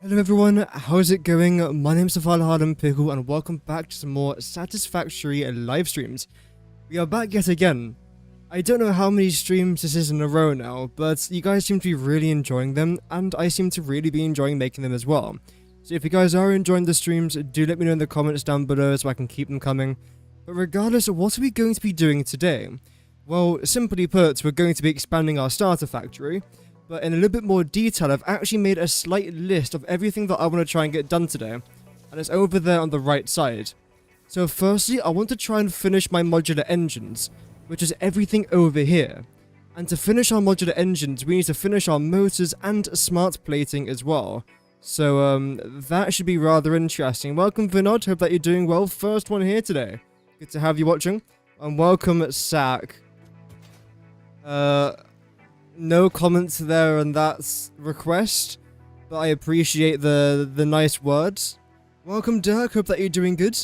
Hello everyone, how's it going? My name's Impeccable and welcome back to some more Satisfactory live streams. We are back yet again. I don't know how many streams this is in a row now, but you guys seem to be really enjoying them, and I seem to really be enjoying making them as well. So if you guys are enjoying the streams, do let me know in the comments down below so I can keep them coming. But regardless, what are we going to be doing today? Well, simply put, we're going to be expanding our starter factory. But in a little bit more detail, I've actually made a slight list of everything that I want to try and get done today. And it's over there on the right side. So firstly, I want to try and finish my modular engines, which is everything over here. And to finish our modular engines, we need to finish our motors and smart plating as well. So that should be rather interesting. Welcome Vinod, hope that you're doing well. First one here today. Good to have you watching. And welcome Sack. No comments there on that request, but I appreciate the nice words. Welcome Dirk, hope that you're doing good.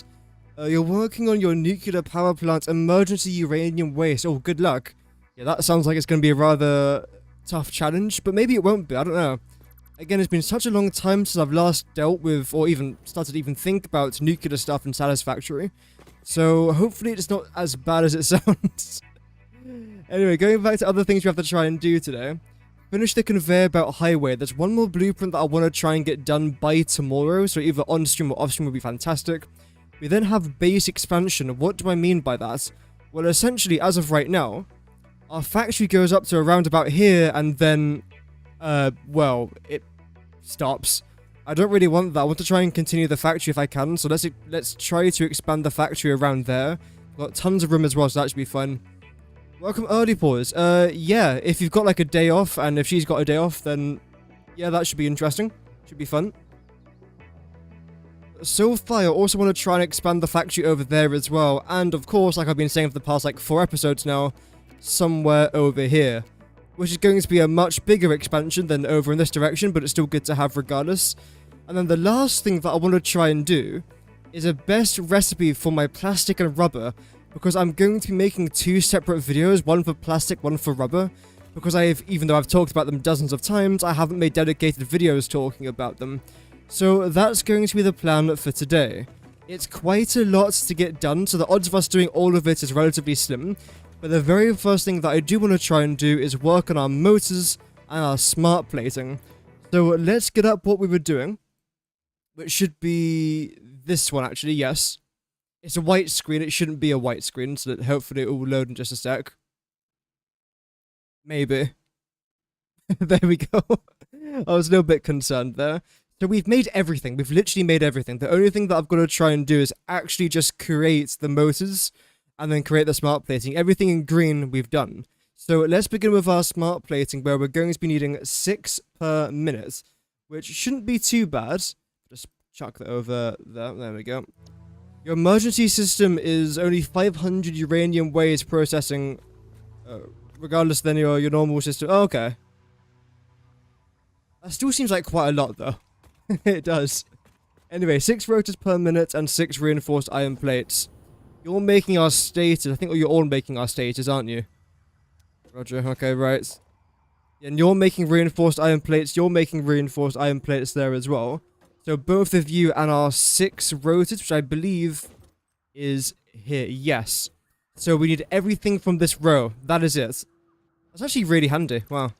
You're working on your nuclear power plant emergency uranium waste. Oh, good luck. Yeah, that sounds like it's going to be a rather tough challenge, but maybe it won't be, I don't know. Again, it's been such a long time since I've last dealt with, or even started to even think about nuclear stuff in Satisfactory. So hopefully it's not as bad as it sounds. Anyway, going back to other things we have to try and do today. Finish the conveyor belt highway. There's one more blueprint that I want to try and get done by tomorrow, so either on stream or off stream would be fantastic. We then have base expansion. What do I mean by that? Well, essentially, as of right now, our factory goes up to around about here, and then, well, it stops. I don't really want that. I want to try and continue the factory if I can, so let's try to expand the factory around there. Got tons of room as well, so that should be fun. Welcome early pause. Yeah, if you've got like a day off, and if she's got a day off, then yeah, that should be interesting. Should be fun. So far, I also want to try and expand the factory over there as well, and of course, like I've been saying for the past like 4 episodes now, somewhere over here, which is going to be a much bigger expansion than over in this direction, but it's still good to have regardless. And then the last thing that I want to try and do is a best recipe for my plastic and rubber, because I'm going to be making 2 separate videos, one for plastic, one for rubber, because even though I've talked about them dozens of times, I haven't made dedicated videos talking about them. So that's going to be the plan for today. It's quite a lot to get done, so the odds of us doing all of it is relatively slim, but the very first thing that I do want to try and do is work on our motors and our smart plating. So let's get up what we were doing, which should be this one actually, yes. It's a white screen, it shouldn't be a white screen, so that hopefully it will load in just a sec. Maybe. There we go. I was a little bit concerned there. So we've made everything, we've literally made everything. The only thing that I've got to try and do is actually just create the motors, and then create the smart plating. Everything in green we've done. So let's begin with our smart plating, where we're going to be needing 6 per minute, which shouldn't be too bad. Just chuck that over there we go. Your emergency system is only 500 uranium waste processing, regardless than your normal system. Oh, okay. That still seems like quite a lot, though. It does. Anyway, 6 rotors per minute and 6 reinforced iron plates. You're making our stators. I think you're all making our stators, aren't you? Roger, okay, right. And you're making reinforced iron plates. You're making reinforced iron plates there as well. So both of you and our 6 rotors, which I believe is here. Yes. So we need everything from this row. That is it. That's actually really handy. Wow.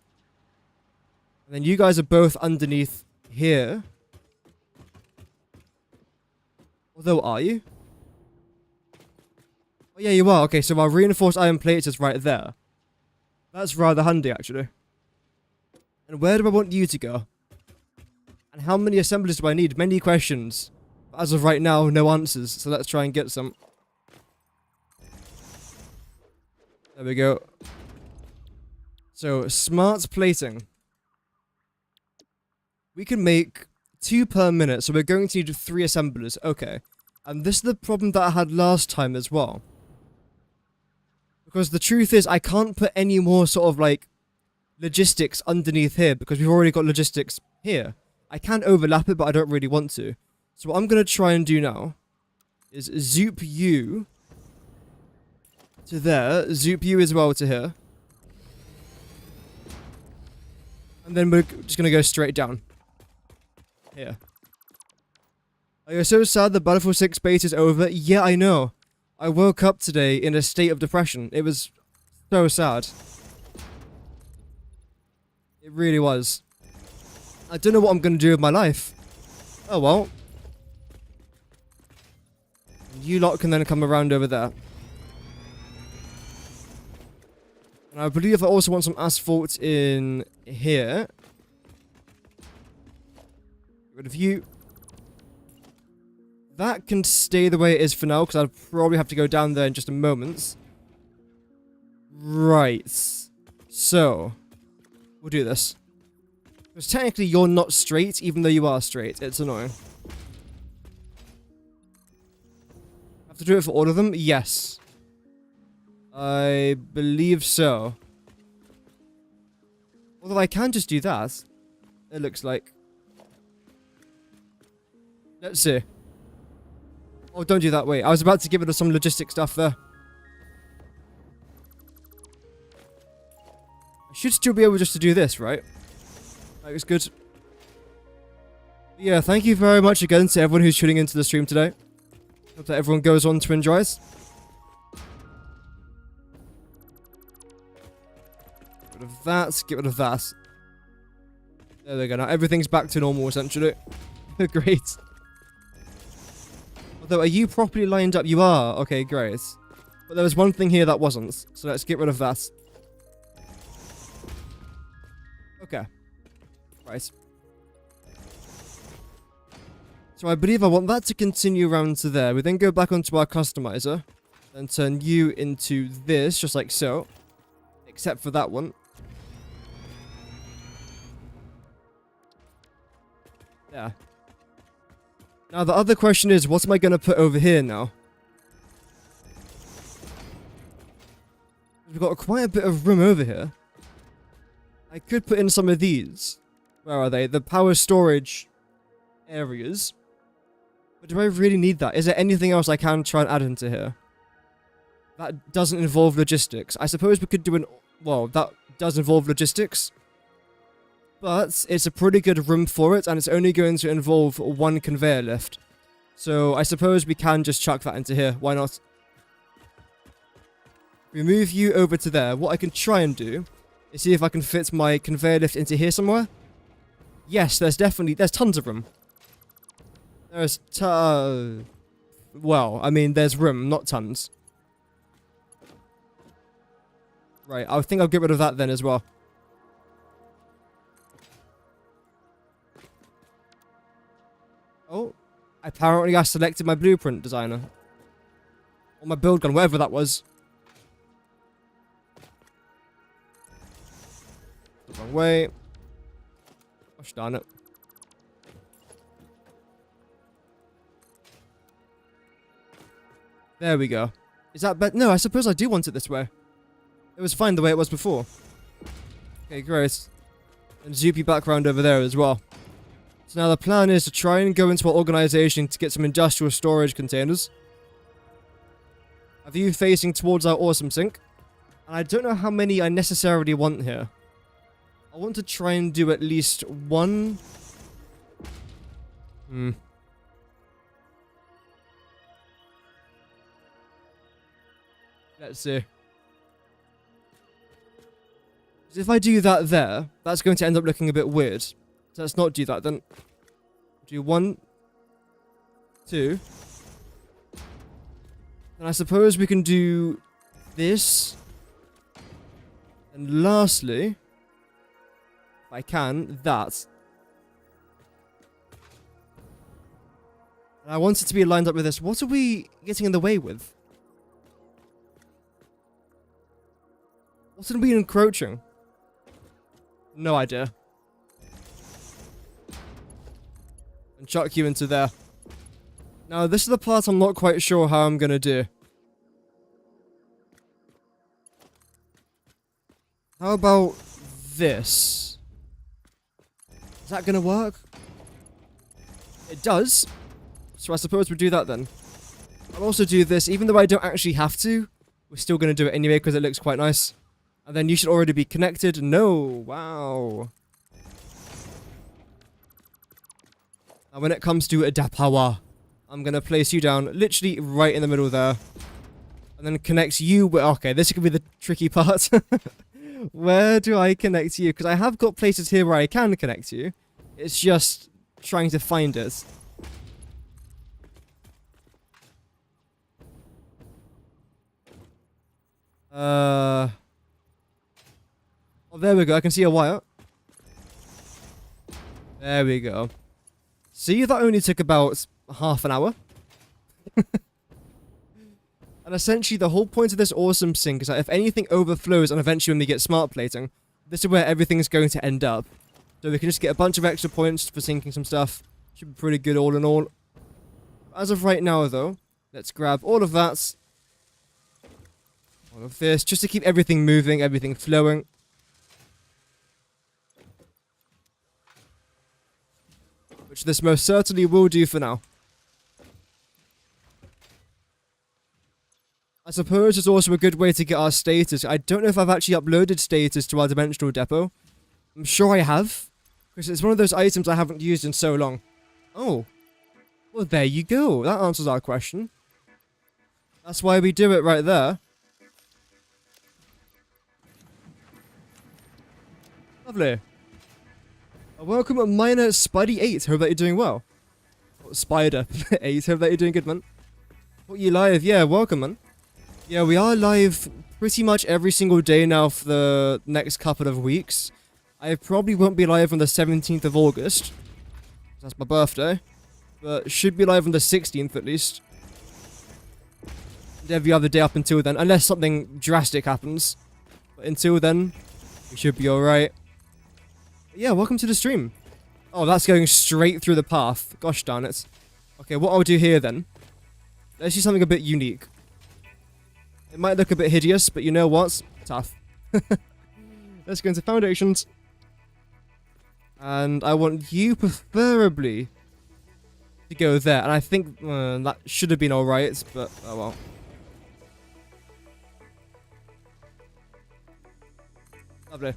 And then you guys are both underneath here. Although, are you? Oh, yeah, you are. Okay, so our reinforced iron plates is right there. That's rather handy, actually. And where do I want you to go? And how many assemblies do I need? Many questions. But as of right now, no answers. So let's try and get some. There we go. So, smart plating. We can make 2 per minute. So we're going to need 3 assemblers. Okay. And this is the problem that I had last time as well. Because the truth is, I can't put any more sort of like logistics underneath here, because we've already got logistics here. I can overlap it, but I don't really want to. So what I'm going to try and do now is zoop you to there, zoop you as well to here. And then we're just going to go straight down. Here. Are you so sad the Battlefield 6 beta is over? Yeah, I know. I woke up today in a state of depression. It was so sad. It really was. I don't know what I'm going to do with my life. Oh well. You lot can then come around over there. And I believe I also want some asphalt in here. Get rid of you. That can stay the way it is for now, because I'll probably have to go down there in just a moment. Right. So, we'll do this. Because technically you're not straight, even though you are straight. It's annoying. Have to do it for all of them? Yes. I believe so. Although I can just do that. It looks like. Let's see. Oh, don't do that. Wait, I was about to give it some logistic stuff there. I should still be able just to do this, right? That was good. Yeah, thank you very much again to everyone who's tuning into the stream today. Hope that everyone goes on to enjoy it. Get rid of that, get rid of that. There we go, now everything's back to normal essentially. Great. Although, are you properly lined up? You are. Okay, great. But there was one thing here that wasn't. So let's get rid of that. Okay. Right. So I believe I want that to continue around to there. We then go back onto our customizer. And turn you into this, just like so. Except for that one. Yeah. Now, the other question is, what am I going to put over here now? We've got quite a bit of room over here. I could put in some of these. Where are they? The power storage areas. But do I really need that? Is there anything else I can try and add into here? That doesn't involve logistics. I suppose we could do an... Well, that does involve logistics. But it's a pretty good room for it, and it's only going to involve one conveyor lift. So I suppose we can just chuck that into here. Why not? We move you over to there. What I can try and do is see if I can fit my conveyor lift into here somewhere. Yes, there's tons of room. There's well, I mean, there's room, not tons. Right, I think I'll get rid of that then as well. Oh, apparently I selected my blueprint designer. Or my build gun, whatever that was. The wrong way. Gosh darn it. There we go. Is that better? No, I suppose I do want it this way. It was fine the way it was before. Okay, great. And zoop you back around over there as well. So now the plan is to try and go into our organization to get some industrial storage containers. A view facing towards our awesome sink. And I don't know how many I necessarily want here. I want to try and do at least one. Let's see. If I do that there, that's going to end up looking a bit weird. So let's not do that then. Do 1, 2. And I suppose we can do this. And lastly, if I can, that. And I want it to be lined up with this. What are we getting in the way with? What are we encroaching? No idea. And chuck you into there. Now, this is the part I'm not quite sure how I'm gonna do. How about this? Is that gonna work? It does. So I suppose we'll do that then. I'll also do this, even though I don't actually have to. We're still gonna do it anyway because it looks quite nice. And then you should already be connected. No, wow. And when it comes to a power, I'm going to place you down literally right in the middle there. And then connect you with... Okay, this could be the tricky part. Where do I connect you? Because I have got places here where I can connect you. It's just trying to find it. Oh, there we go. I can see a wire. There we go. See, that only took about half an hour. And essentially, the whole point of this awesome sink is that if anything overflows and eventually when we get smart plating, this is where everything's going to end up. So we can just get a bunch of extra points for sinking some stuff. Should be pretty good all in all. As of right now, though, let's grab all of that. All of this, just to keep everything moving, everything flowing. Which this most certainly will do for now. I suppose it's also a good way to get our status. I don't know if I've actually uploaded status to our dimensional depot. I'm sure I have. Because it's one of those items I haven't used in so long. Oh. Well, there you go. That answers our question. That's why we do it right there. Lovely. Welcome, Minor Spidey 8. Hope that you're doing well. Oh, Spider 8. Hope that you're doing good, man. What, you live? Yeah, welcome, man. Yeah, we are live pretty much every single day now for the next couple of weeks. I probably won't be live on the 17th of August. That's my birthday. But should be live on the 16th at least. And every other day up until then, unless something drastic happens. But until then, we should be alright. Yeah, welcome to the stream. Oh, that's going straight through the path. Gosh darn it. Okay, what I'll do here then. Let's do something a bit unique. It might look a bit hideous, but you know what? Tough. Let's go into foundations. And I want you preferably to go there. And I think that should have been alright, but oh well. Lovely.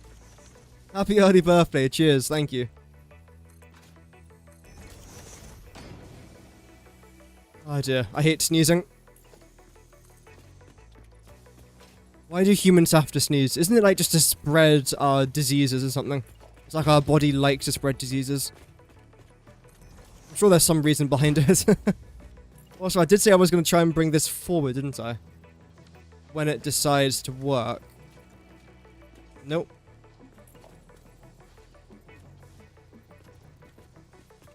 Happy early birthday. Cheers. Thank you. Oh dear. I hate sneezing. Why do humans have to sneeze? Isn't it like just to spread our diseases or something? It's like our body likes to spread diseases. I'm sure there's some reason behind it. Also, I did say I was going to try and bring this forward, didn't I? When it decides to work. Nope.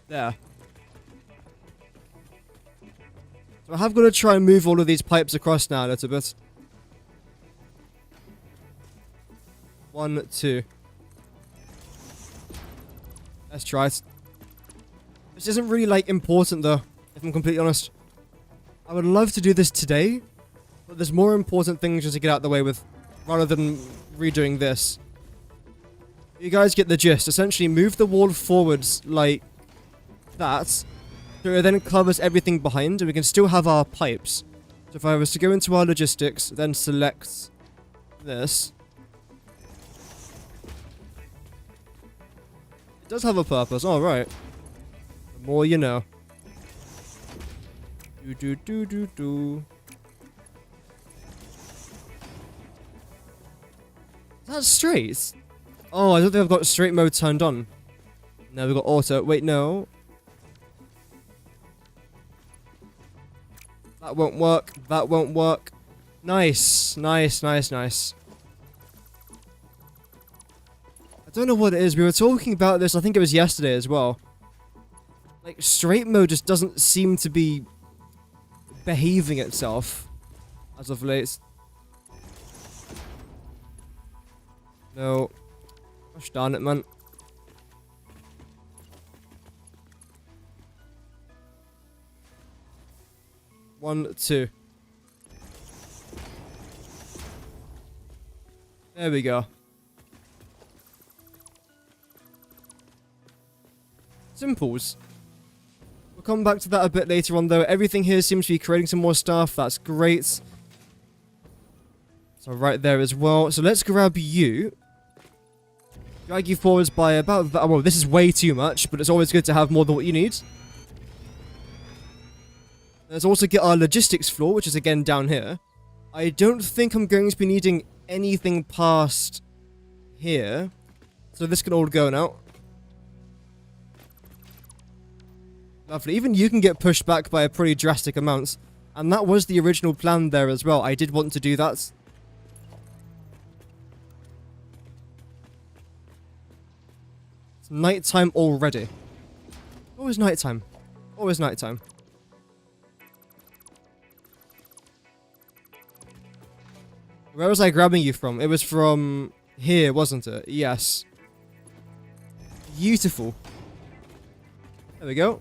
There. So I have got to try and move all of these pipes across now a little bit. 1, 2. Let's try it. This isn't really, like, important, though, if I'm completely honest. I would love to do this today, but there's more important things just to get out of the way with, rather than redoing this. You guys get the gist. Essentially, move the wall forwards like that, so it then covers everything behind, and we can still have our pipes. So if I was to go into our logistics, then select this. It does have a purpose, alright. The more you know. Do. Is that straight? Oh, I don't think I've got straight mode turned on. No, we've got auto. Wait, no. That won't work. That won't work. Nice. Nice. I don't know what it is. We were talking about this, I think it was yesterday as well. Like, straight mode just doesn't seem to be behaving itself as of late. No. Gosh darn it, man. One, two. There we go. Simples. We'll come back to that a bit later on, though. Everything here seems to be creating some more stuff. That's great. So right there as well. So let's grab you. Drag you forwards by about... Well, this is way too much, but it's always good to have more than what you need. Let's also get our logistics floor, which is again down here. I don't think I'm going to be needing anything past here. So this can all go now. Lovely. Even you can get pushed back by a pretty drastic amount. And that was the original plan there as well. I did want to do that. It's nighttime already. Always nighttime. Always nighttime. Where was I grabbing you from? It was from here, wasn't it? Yes. Beautiful. There we go.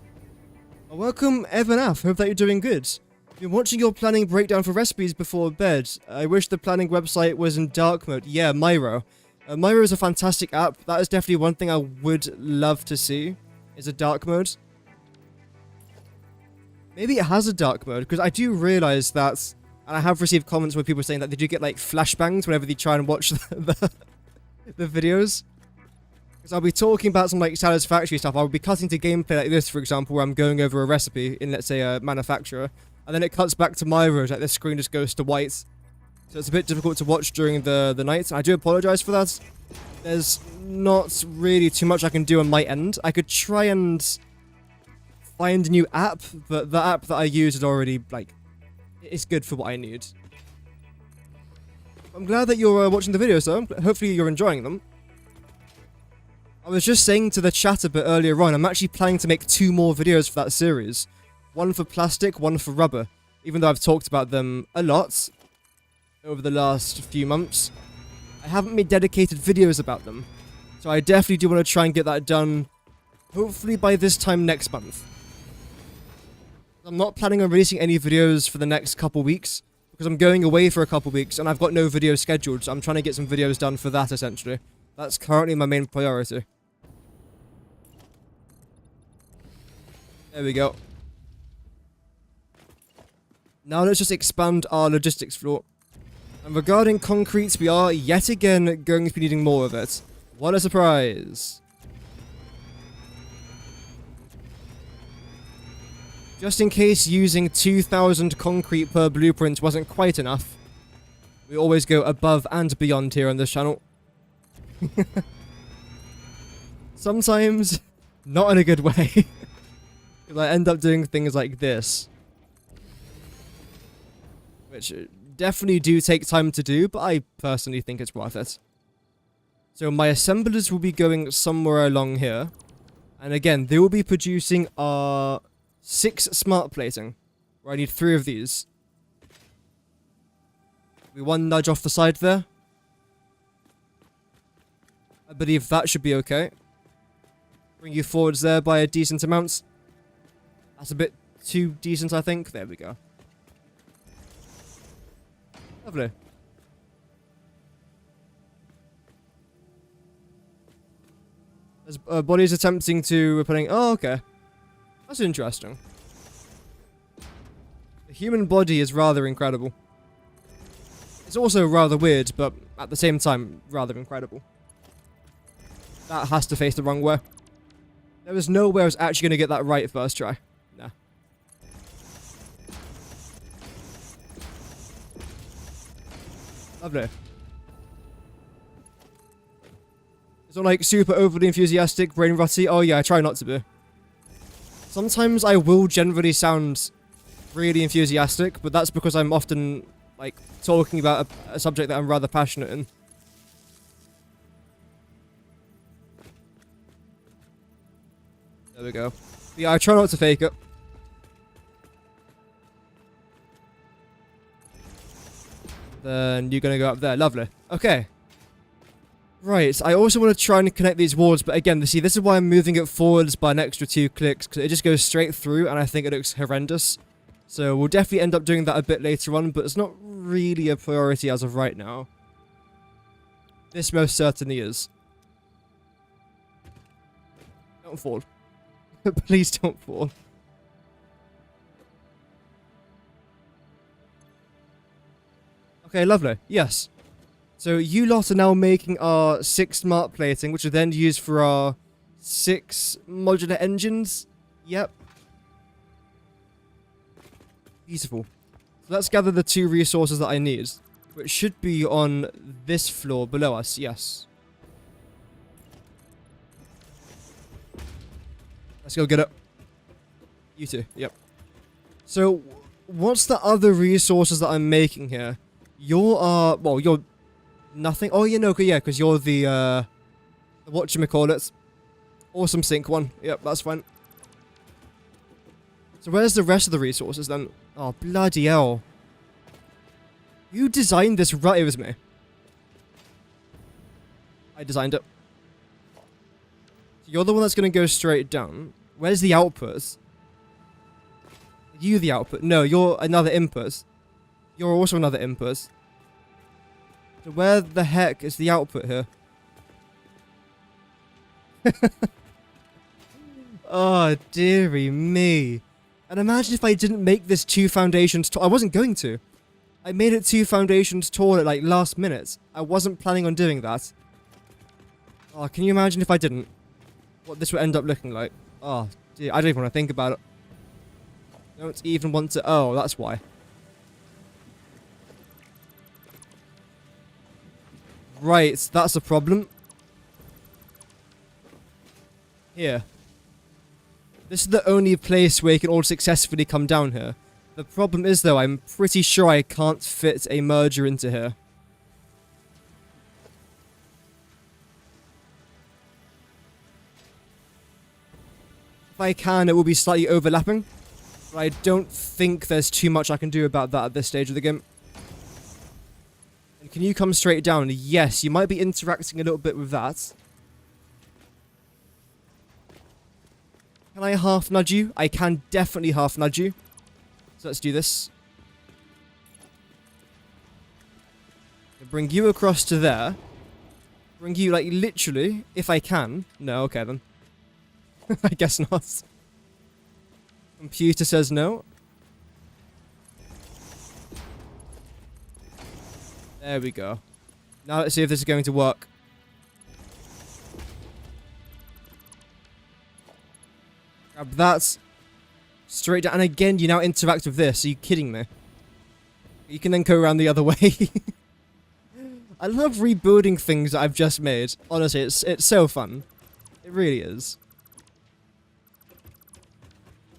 Well, welcome, Evan F. Hope that you're doing good. Been watching your planning breakdown for recipes before bed. I wish the planning website was in dark mode. Yeah, Miro. Miro is a fantastic app. That is definitely one thing I would love to see, is a dark mode. Maybe it has a dark mode, because I do realize that, and I have received comments where people saying that they do get like flashbangs whenever they try and watch the videos. Because I'll be talking about some like Satisfactory stuff. I'll be cutting to gameplay like this, for example, where I'm going over a recipe in, let's say, a manufacturer. And then it cuts back to my road, like this screen just goes to white. So it's a bit difficult to watch during the night. I do apologize for that. There's not really too much I can do on my end. I could try and find a new app, but the app that I use is already, like, it's good for what I need. I'm glad that you're watching the videos, though. Hopefully you're enjoying them. I was just saying to the chat a bit earlier on, I'm actually planning to make 2 more videos for that series. One for plastic, one for rubber. Even though I've talked about them a lot over the last few months, I haven't made dedicated videos about them. So I definitely do want to try and get that done, hopefully by this time next month. I'm not planning on releasing any videos for the next couple weeks, because I'm going away for a couple weeks, and I've got no videos scheduled, so I'm trying to get some videos done for that, essentially. That's currently my main priority. There we go. Now let's just expand our logistics floor. And regarding concrete, we are yet again going to be needing more of it. What a surprise! Just in case using 2,000 concrete per blueprint wasn't quite enough, we always go above and beyond here on this channel. Sometimes, not in a good way. Because I end up doing things like this. Which definitely do take time to do, but I personally think it's worth it. So my assemblers will be going somewhere along here. And again, they will be producing our 6 smart plating. Where I need 3 of these. We one nudge off the side there. I believe that should be okay. Bring you forwards there by a decent amount. That's a bit too decent, I think. There we go. Lovely. There's bodies attempting to putting. Oh, okay. That's interesting. The human body is rather incredible. It's also rather weird, but at the same time, rather incredible. That has to face the wrong way. There was no way I was actually going to get that right first try. Nah. Lovely. It's not like super overly enthusiastic, brain rotty. Oh yeah, I try not to be. Sometimes I will generally sound really enthusiastic, but that's because I'm often, like, talking about a subject that I'm rather passionate in. There we go. Yeah, I try not to fake it. Then you're gonna go up there. Lovely. Okay. Right, I also want to try and connect these walls, but again, see, this is why I'm moving it forwards by an extra 2 clicks, because it just goes straight through, and I think it looks horrendous. So we'll definitely end up doing that a bit later on, but it's not really a priority as of right now. This most certainly is. Don't fall. Please don't fall. Okay, lovely. Yes. So you lot are now making our 6 smart plating, which are then used for our 6 modular engines. Yep. Beautiful. So let's gather the 2 resources that I need, which should be on this floor below us, yes. Let's go get it. You too, yep. So, what's the other resources that I'm making here? You're nothing. Oh, you know, yeah, because you're the whatchamacallit. Awesome sink one. Yep, that's fine. So where's the rest of the resources then? Oh, bloody hell. You designed this right, it was me. I designed it. So you're the one that's going to go straight down. Where's the output? You the output? No, you're another input. You're also another input. So where the heck is the output here? Oh, dearie me. And imagine if I didn't make this 2 foundations tall. I wasn't going to. I made it 2 foundations tall at like last minute. I wasn't planning on doing that. Oh, can you imagine if I didn't? What this would end up looking like? Oh, dear. I don't even want to think about it. I don't even want to. Oh, that's why. Right, that's a problem. Here. This is the only place where you can all successfully come down here. The problem is, though, I'm pretty sure I can't fit a merger into here. If I can, it will be slightly overlapping. But I don't think there's too much I can do about that at this stage of the game. And can you come straight down? Yes, you might be interacting a little bit with that. Can I half nudge you? I can definitely half nudge you. So let's do this. Bring you across to there. Bring you, like, literally, if I can. No, okay then. I guess not. Computer says no. There we go. Now let's see if this is going to work. Grab that. Straight down. And again, you now interact with this. Are you kidding me? You can then go around the other way. I love rebuilding things that I've just made. Honestly, it's so fun. It really is.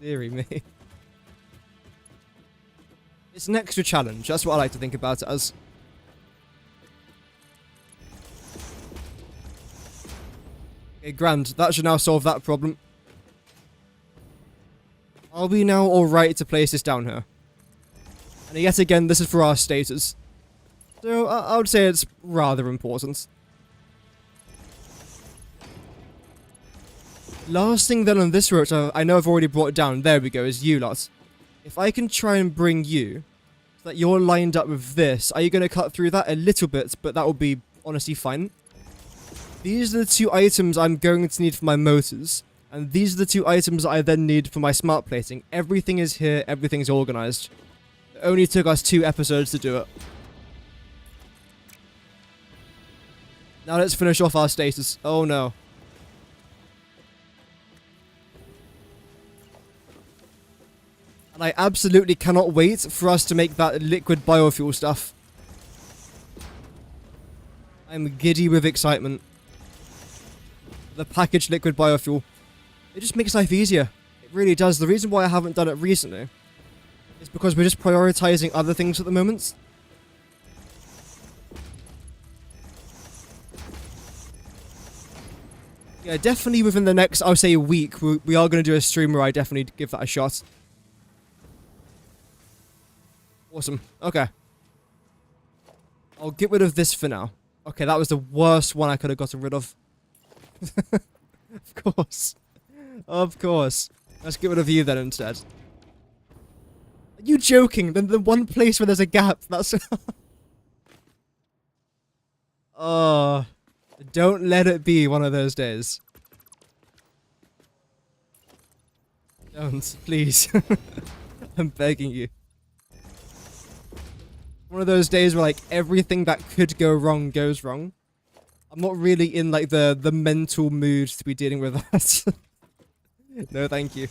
Deary me. It's an extra challenge. That's what I like to think about it as. Okay, grand. That should now solve that problem. Are we now alright to place this down here? And yet again, this is for our status. So, I would say it's rather important. Last thing then on this route, I know I've already brought it down. There we go, is you lot. If I can try and bring you, so that you're lined up with this, are you going to cut through that a little bit? But that will be, honestly, fine. These are the 2 items I'm going to need for my motors. And these are the 2 items I then need for my smart plating. Everything is here, everything's organized. It only took us 2 episodes to do it. Now let's finish off our status. Oh no. And I absolutely cannot wait for us to make that liquid biofuel stuff. I'm giddy with excitement. The packaged liquid biofuel. It just makes life easier. It really does. The reason why I haven't done it recently is because we're just prioritizing other things at the moment. Yeah, definitely within the next, I would say, week, we are going to do a stream where I definitely give that a shot. Awesome. Okay. I'll get rid of this for now. Okay, that was the worst one I could have gotten rid of. Of course. Of course. Let's get rid of you then instead. Are you joking? The one place where there's a gap, that's... Oh... Don't let it be one of those days. Don't, please. I'm begging you. One of those days where, like, everything that could go wrong goes wrong. I'm not really in, like, the mental mood to be dealing with that. No, thank you.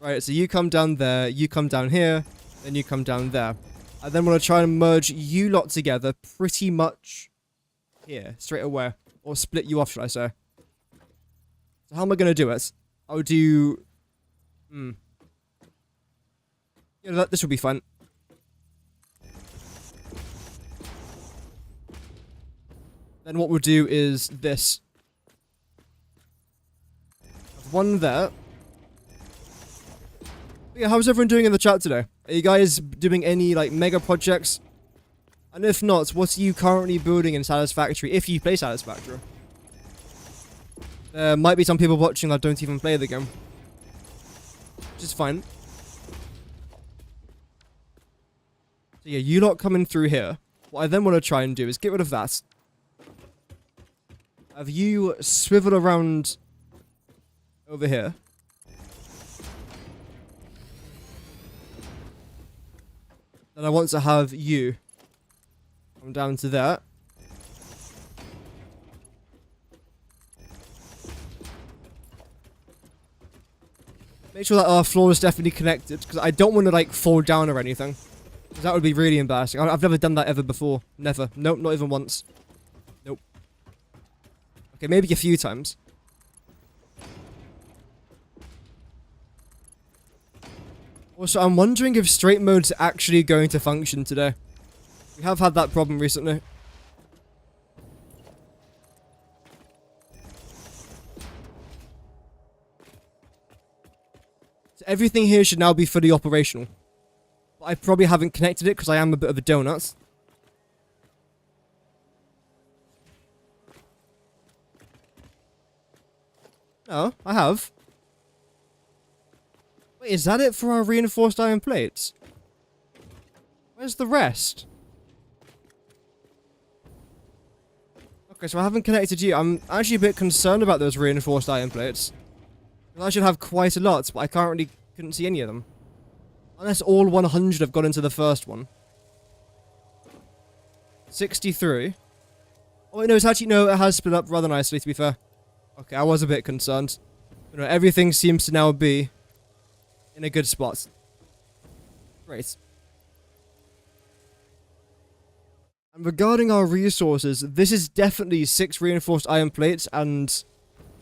Right, so you come down there, you come down here, then you come down there. I then want to try and merge you lot together pretty much here, straight away. Or split you off, should I say. So how am I going to do it? I'll do... Yeah, this will be fun. Then what we'll do is this. One there. But yeah, how's everyone doing in the chat today? Are you guys doing any, like, mega projects? And if not, what are you currently building in Satisfactory, if you play Satisfactory? There might be some people watching that don't even play the game. Which is fine. So yeah, you lot coming through here. What I then want to try and do is get rid of that. Have you swivel around over here. Then I want to have you come down to that. Make sure that our floor is definitely connected, because I don't want to, like, fall down or anything. Because that would be really embarrassing. I've never done that ever before. Never. Nope, not even once. Nope. Okay, maybe a few times. Also, I'm wondering if straight mode's actually going to function today. We have had that problem recently. So everything here should now be fully operational. But I probably haven't connected it because I am a bit of a donut. No, I have. Wait, is that it for our reinforced iron plates? Where's the rest? Okay, so I haven't connected you. I'm actually a bit concerned about those reinforced iron plates. I should have quite a lot, but I couldn't see any of them. Unless all 100 have gone into the first one. 63. Oh, wait, no, it's actually, no, it has split up rather nicely, to be fair. Okay, I was a bit concerned. You know, everything seems to now be in a good spot. Great. And regarding our resources, this is definitely 6 reinforced iron plates and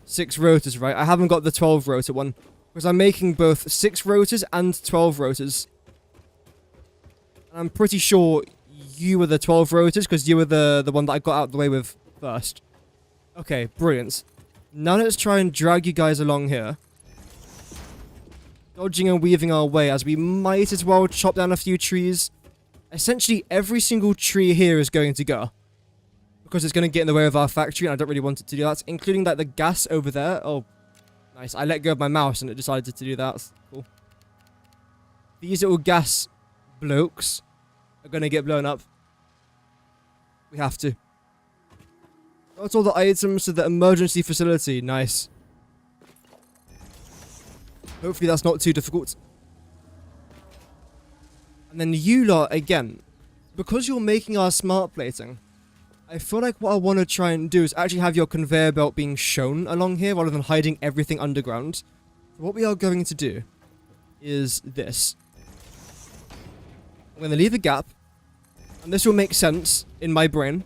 6 rotors, right? I haven't got the 12 rotor one. Because I'm making both 6 rotors and 12 rotors. And I'm pretty sure you were the 12 rotors, because you were the one that I got out of the way with first. Okay, brilliant. Now let's try and drag you guys along here. Dodging and weaving our way, as we might as well chop down a few trees. Essentially, every single tree here is going to go. Because it's going to get in the way of our factory, and I don't really want it to do that. Including, like, the gas over there. Oh, nice. I let go of my mouse, and it decided to do that. Cool. These little gas blokes are going to get blown up. We have to. Got all the items to the emergency facility. Nice. Hopefully that's not too difficult. And then you lot, again, because you're making our smart plating, I feel like what I want to try and do is actually have your conveyor belt being shown along here rather than hiding everything underground. So what we are going to do is this. I'm going to leave a gap, and this will make sense in my brain.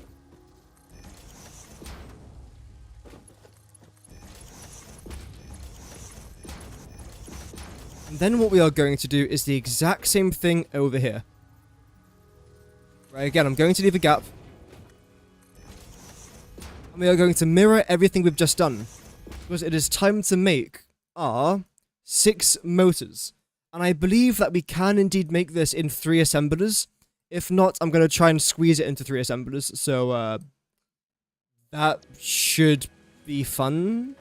And then what we are going to do is the exact same thing over here. Right, again, I'm going to leave a gap. And we are going to mirror everything we've just done. Because it is time to make our 6 motors. And I believe that we can indeed make this in 3 assemblers. If not, I'm going to try and squeeze it into 3 assemblers. So, that should be fun.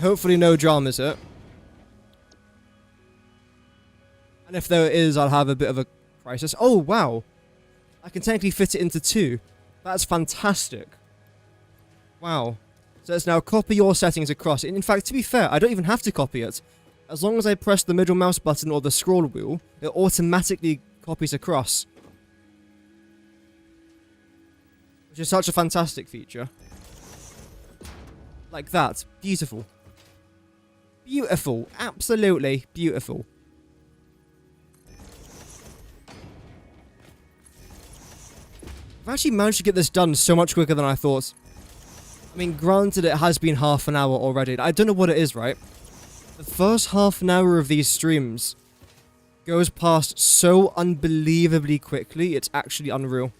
Hopefully no dramas here. And if there is, I'll have a bit of a crisis. Oh, wow. I can technically fit it into 2. That's fantastic. Wow. So let's now copy your settings across. In fact, to be fair, I don't even have to copy it. As long as I press the middle mouse button or the scroll wheel, it automatically copies across. Which is such a fantastic feature. Like that. Beautiful. Beautiful. Absolutely beautiful. I've actually managed to get this done so much quicker than I thought. I mean, granted, it has been half an hour already. I don't know what it is, right? The first half an hour of these streams goes past so unbelievably quickly, it's actually unreal.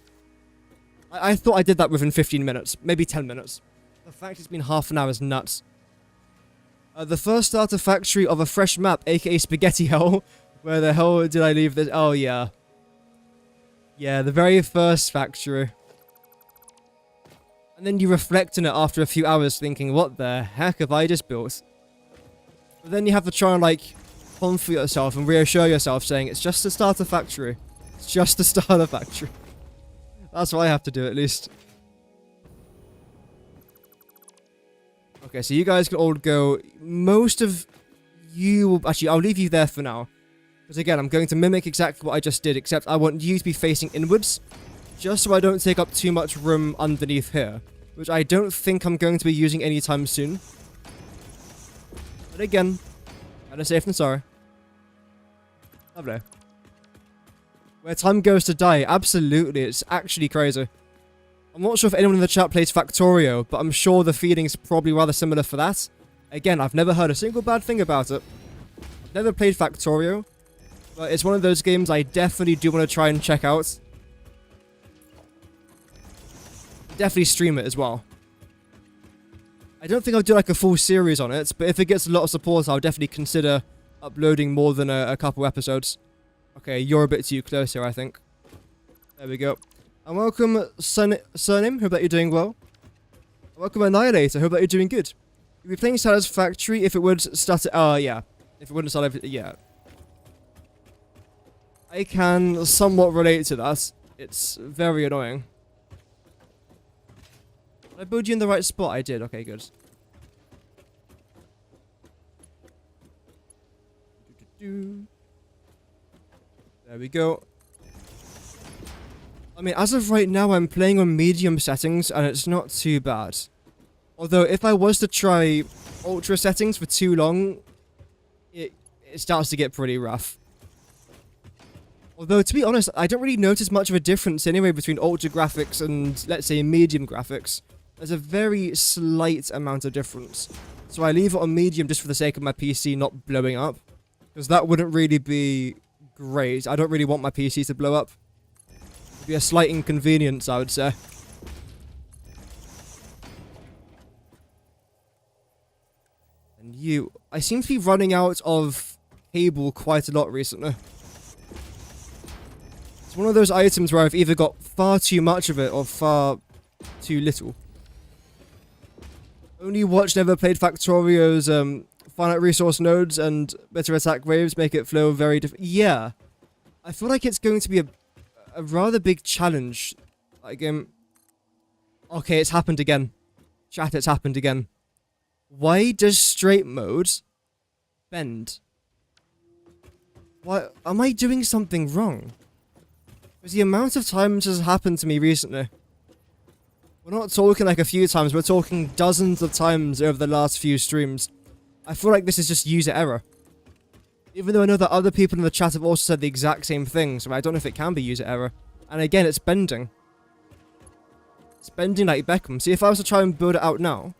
I thought I did that within 15 minutes, maybe 10 minutes. The fact it's been half an hour is nuts. The first starter factory of a fresh map, aka Spaghetti Hell. Where the hell did I leave this? Oh, yeah. Yeah, the very first factory. And then you reflect on it after a few hours thinking, what the heck have I just built? But then you have to try and, like, comfort yourself and reassure yourself saying, it's just a starter factory. It's just a starter factory. That's what I have to do, at least. Okay, so you guys can all go. Most of you... Actually, I'll leave you there for now. Because again, I'm going to mimic exactly what I just did, except I want you to be facing inwards. Just so I don't take up too much room underneath here. Which I don't think I'm going to be using anytime soon. But again, better safe than sorry. Lovely. Where time goes to die, absolutely, it's actually crazy. I'm not sure if anyone in the chat plays Factorio, but I'm sure the feeling's probably rather similar for that. Again, I've never heard a single bad thing about it. I've never played Factorio, but it's one of those games I definitely do want to try and check out. Definitely stream it as well. I don't think I'll do like a full series on it, but if it gets a lot of support, I'll definitely consider uploading more than a couple episodes. Okay, you're a bit too close here, I think. There we go. And welcome, Surname. Hope that you're doing well. Welcome, Annihilator. Hope that you're doing good. You'd be playing Satisfactory if it would start... yeah. If it wouldn't start... Yeah. I can somewhat relate to that. It's very annoying. Did I build you in the right spot? I did. Okay, good. There we go. I mean, as of right now, I'm playing on medium settings, and it's not too bad. Although, if I was to try ultra settings for too long, it starts to get pretty rough. Although, to be honest, I don't really notice much of a difference anyway between ultra graphics and, let's say, medium graphics. There's a very slight amount of difference. So I leave it on medium just for the sake of my PC not blowing up. Because that wouldn't really be great. I don't really want my PC to blow up. It'd be a slight inconvenience, I would say. And you... I seem to be running out of cable quite a lot recently. It's one of those items where I've either got far too much of it or far too little. Only watched, never played Factorio's finite resource nodes and better attack waves make it flow very different. Yeah. I feel like it's going to be a rather big challenge. Like, okay, it's happened again. Chat, it's happened again. Why does straight mode bend? Why am I doing something wrong? Because the amount of times this has happened to me recently. We're not talking like a few times, we're talking dozens of times over the last few streams. I feel like this is just user error. Even though I know that other people in the chat have also said the exact same thing, so I don't know if it can be user error. And again, it's bending. It's bending like Beckham. See, if I was to try and build it out now...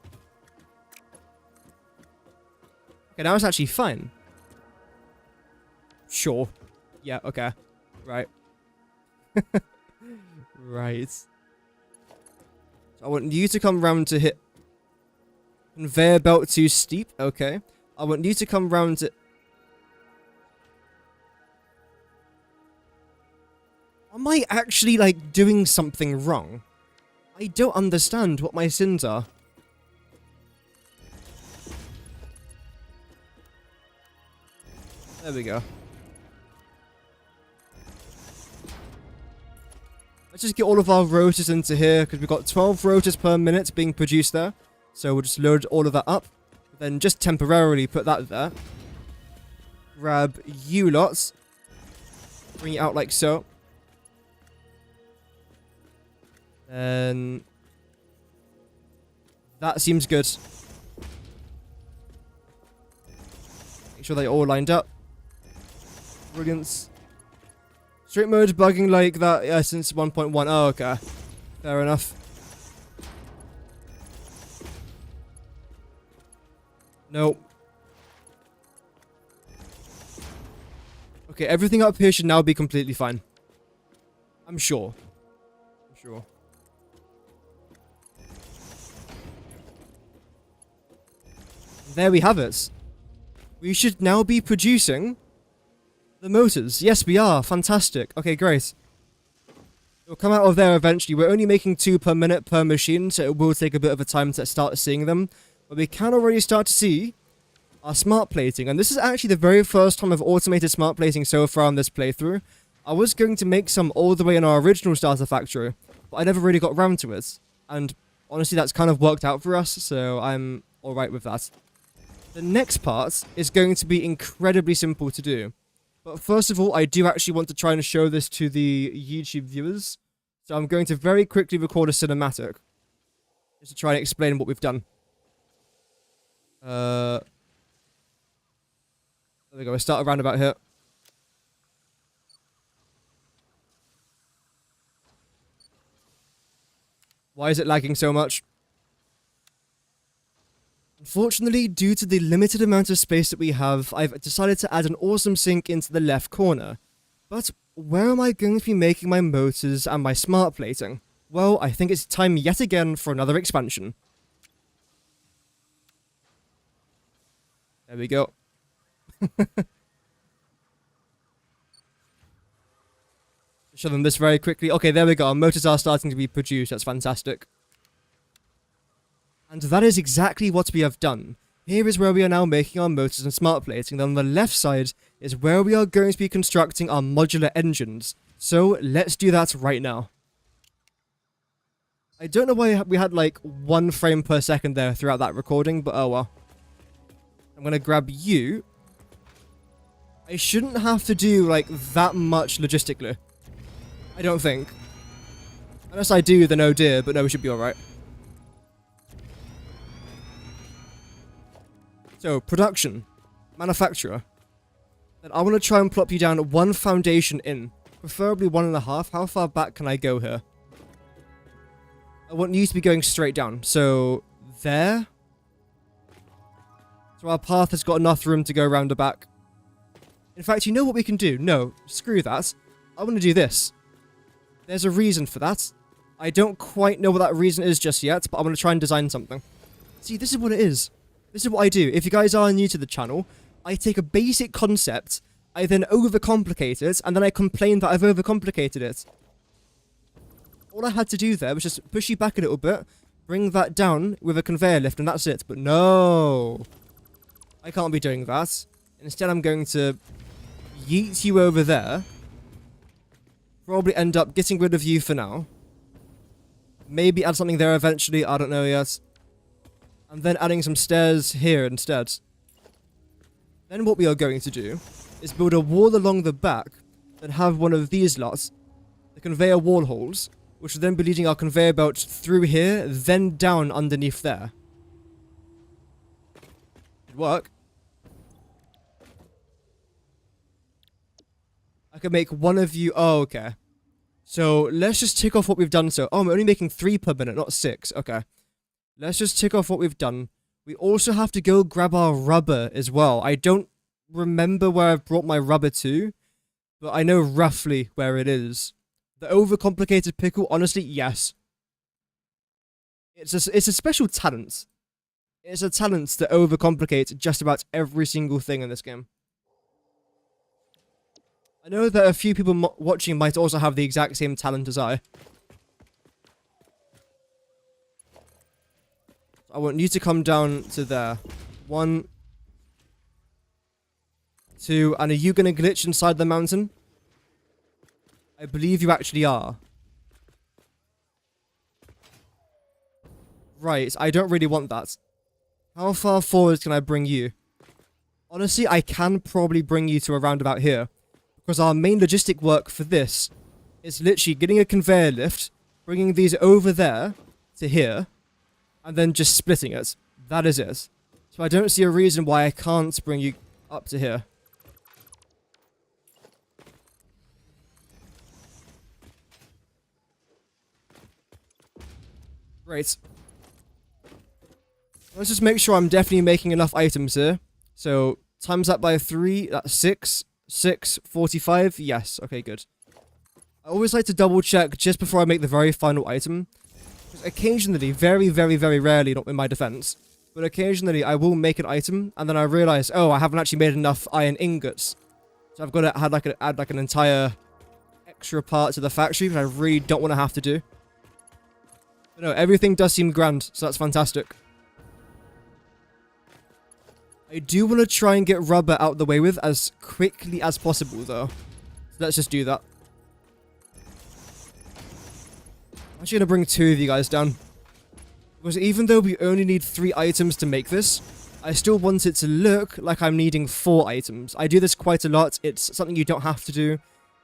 Okay, now it's actually fine. Sure. Yeah, okay. Right. Right. So I want you to come round to hit... Conveyor belt too steep. Okay. I want you to come round to... Am I actually, like, doing something wrong? I don't understand what my sins are. There we go. Let's just get all of our rotors into here, because we've got 12 rotors per minute being produced there. So we'll just load all of that up. Then just temporarily put that there. Grab you lots. Bring it out like so. Then... That seems good. sure they're all lined up. Brilliant. Straight mode bugging like that since 1.1. Oh, okay. Fair enough. Nope. Okay, everything up here should now be completely fine. I'm sure. I'm sure. There we have it. We should now be producing the motors. Yes, we are. Fantastic. Okay, great. It'll come out of there eventually. We're only making 2 per minute per machine, so it will take a bit of a time to start seeing them. But we can already start to see our smart plating. And this is actually the very first time I've automated smart plating so far on this playthrough. I was going to make some all the way in our original starter factory, but I never really got around to it. And honestly, that's kind of worked out for us, so I'm alright with that. The next part is going to be incredibly simple to do. But first of all, I do actually want to try and show this to the YouTube viewers. So I'm going to very quickly record a cinematic, just to try and explain what we've done. There we go, we'll start around about here. Why is it lagging so much? Unfortunately, due to the limited amount of space that we have, I've decided to add an awesome sink into the left corner. But where am I going to be making my motors and my smart plating? Well, I think it's time yet again for another expansion. There we go. Show them this very quickly. Okay, there we go. Our motors are starting to be produced. That's fantastic. And that is exactly what we have done. Here is where we are now making our motors and smart plating. Then on the left side is where we are going to be constructing our modular engines. So let's do that right now. I don't know why we had like 1 frame per second there throughout that recording, but oh well. I'm going to grab you. I shouldn't have to do like that much logistically. I don't think. Unless I do, then oh dear, but no, we should be alright. So, production. Manufacturer. Then I want to try and plop you down 1 foundation in. Preferably 1.5. How far back can I go here? I want you to be going straight down. So, there. So our path has got enough room to go around the back. In fact, you know what we can do? No, screw that. I want to do this. There's a reason for that. I don't quite know what that reason is just yet, but I'm going to try and design something. See, this is what it is. This is what I do. If you guys are new to the channel, I take a basic concept, I then overcomplicate it, and then I complain that I've overcomplicated it. All I had to do there was just push you back a little bit, bring that down with a conveyor lift, and that's it. But no! I can't be doing that. Instead, I'm going to yeet you over there. Probably end up getting rid of you for now. Maybe add something there eventually, I don't know yet. And then adding some stairs here instead. Then what we are going to do is build a wall along the back and have one of these lots, the conveyor wall holes, which will then be leading our conveyor belt through here, then down underneath there. Should work. I could make one of you... Oh, okay. So, let's just tick off what we've done so... Oh, I'm only making 3 per minute, not 6. Okay. Let's just tick off what we've done. We also have to go grab our rubber as well. I don't remember where I've brought my rubber to, but I know roughly where it is. The overcomplicated pickle, honestly, yes. It's a special talent. It's a talent to overcomplicate just about every single thing in this game. I know that a few people watching might also have the exact same talent as I. I want you to come down to there. 1, 2, and are you going to glitch inside the mountain? I believe you actually are. Right, I don't really want that. How far forward can I bring you? Honestly, I can probably bring you to around about here. Because our main logistic work for this is literally getting a conveyor lift, bringing these over there to here, and then just splitting it. That is it. So I don't see a reason why I can't bring you... up to here. Great. Let's just make sure I'm definitely making enough items here. So, times that by 3, that's 6. 6, 45. Yes, okay, good. I always like to double check just before I make the very final item. Because occasionally, very, very, very rarely, not in my defense, but occasionally I will make an item and then I realize, oh, I haven't actually made enough iron ingots. So I've got to add like an entire extra part to the factory, which I really don't want to have to do. But no, everything does seem grand, so that's fantastic. I do want to try and get rubber out the way with as quickly as possible, though. So let's just do that. I'm actually going to bring 2 of you guys down. Because even though we only need 3 items to make this, I still want it to look like I'm needing 4 items. I do this quite a lot. It's something you don't have to do.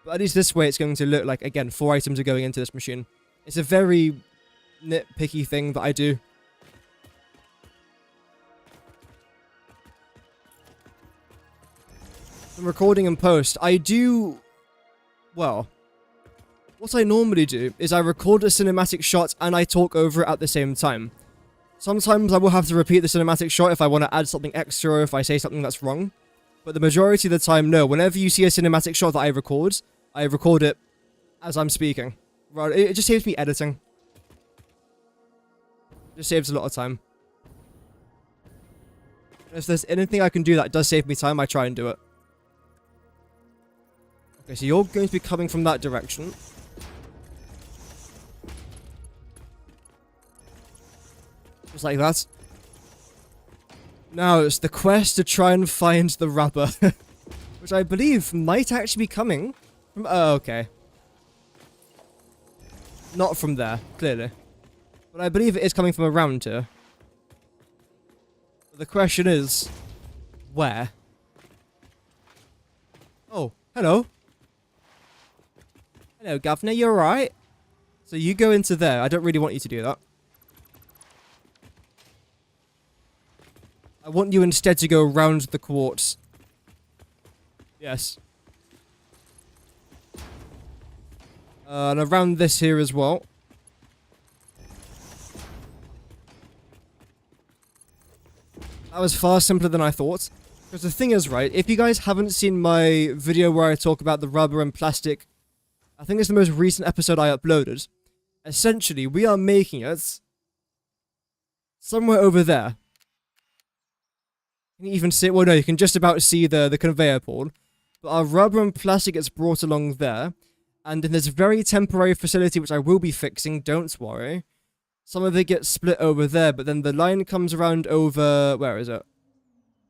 But at least this way it's going to look like, again, 4 items are going into this machine. It's a very nitpicky thing that I do. I'm recording and post. I do... Well... What I normally do is I record a cinematic shot and I talk over it at the same time. Sometimes I will have to repeat the cinematic shot if I want to add something extra or if I say something that's wrong. But the majority of the time, no. Whenever you see a cinematic shot that I record it as I'm speaking. Right, it just saves me editing. It just saves a lot of time. If there's anything I can do that does save me time, I try and do it. Okay, so you're going to be coming from that direction. Just like that. Now it's the quest to try and find the rubber. Which I believe might actually be coming from... Oh, okay. Not from there, clearly. But I believe it is coming from around here. But the question is... Where? Oh, hello. Hello, Governor, you alright? So you go into there. I don't really want you to do that. I want you instead to go around the quartz. Yes. And around this here as well. That was far simpler than I thought. Because the thing is, right, if you guys haven't seen my video where I talk about the rubber and plastic, I think it's the most recent episode I uploaded. Essentially, we are making it somewhere over there. Can you even see it? Well, no, you can just about see the conveyor pole. But our rubber and plastic gets brought along there. And in this very temporary facility, which I will be fixing, don't worry. Some of it gets split over there, but then the line comes around over... Where is it?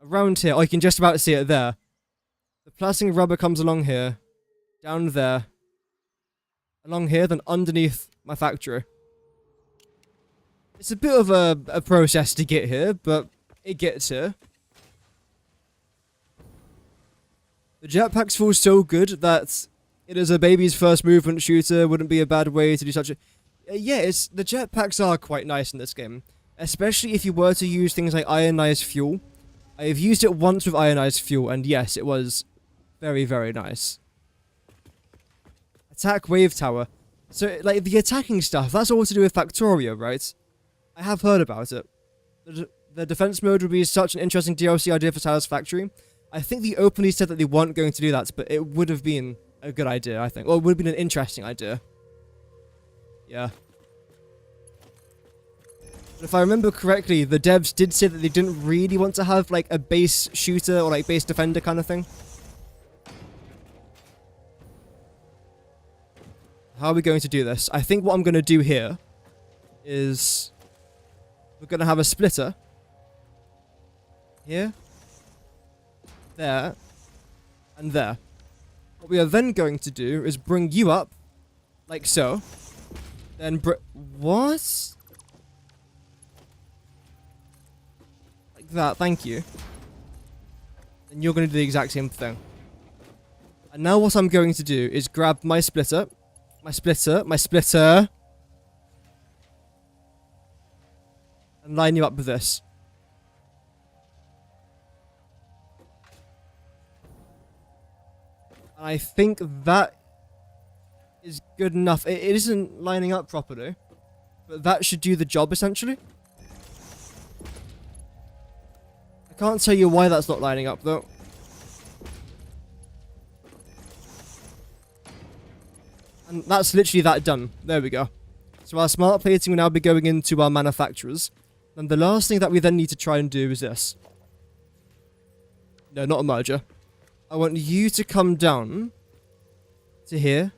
Around here. Oh, you can just about see it there. The plastic and rubber comes along here. Down there. Along here, then underneath my factory. It's a bit of a process to get here, but it gets here. The jetpacks feel so good that it is a baby's first movement shooter. Wouldn't be a bad way to do such a... Yeah, the jetpacks are quite nice in this game. Especially if you were to use things like ionized fuel. I have used it once with ionized fuel, and yes, it was very, very nice. Attack wave tower. So, like, the attacking stuff, that's all to do with Factorio, right? I have heard about it. The defense mode would be such an interesting DLC idea for Satisfactory. I think they openly said that they weren't going to do that, but it would have been a good idea, I think. Or it would have been an interesting idea. Yeah. But if I remember correctly, the devs did say that they didn't really want to have, like, a base shooter or, like, base defender kind of thing. How are we going to do this? I think what I'm going to do here is... We're going to have a splitter. Here. There. And there. What we are then going to do is bring you up. Like so. Then what? Like that, thank you. And you're going to do the exact same thing. And now what I'm going to do is grab my splitter. My splitter. And line you up with this. I think that is good enough. It isn't lining up properly, but that should do the job, essentially. I can't tell you why that's not lining up, though. And that's literally that done. There we go. So our smart plating will now be going into our manufacturers. And the last thing that we then need to try and do is this. No, not a merger. I want you to come down to here.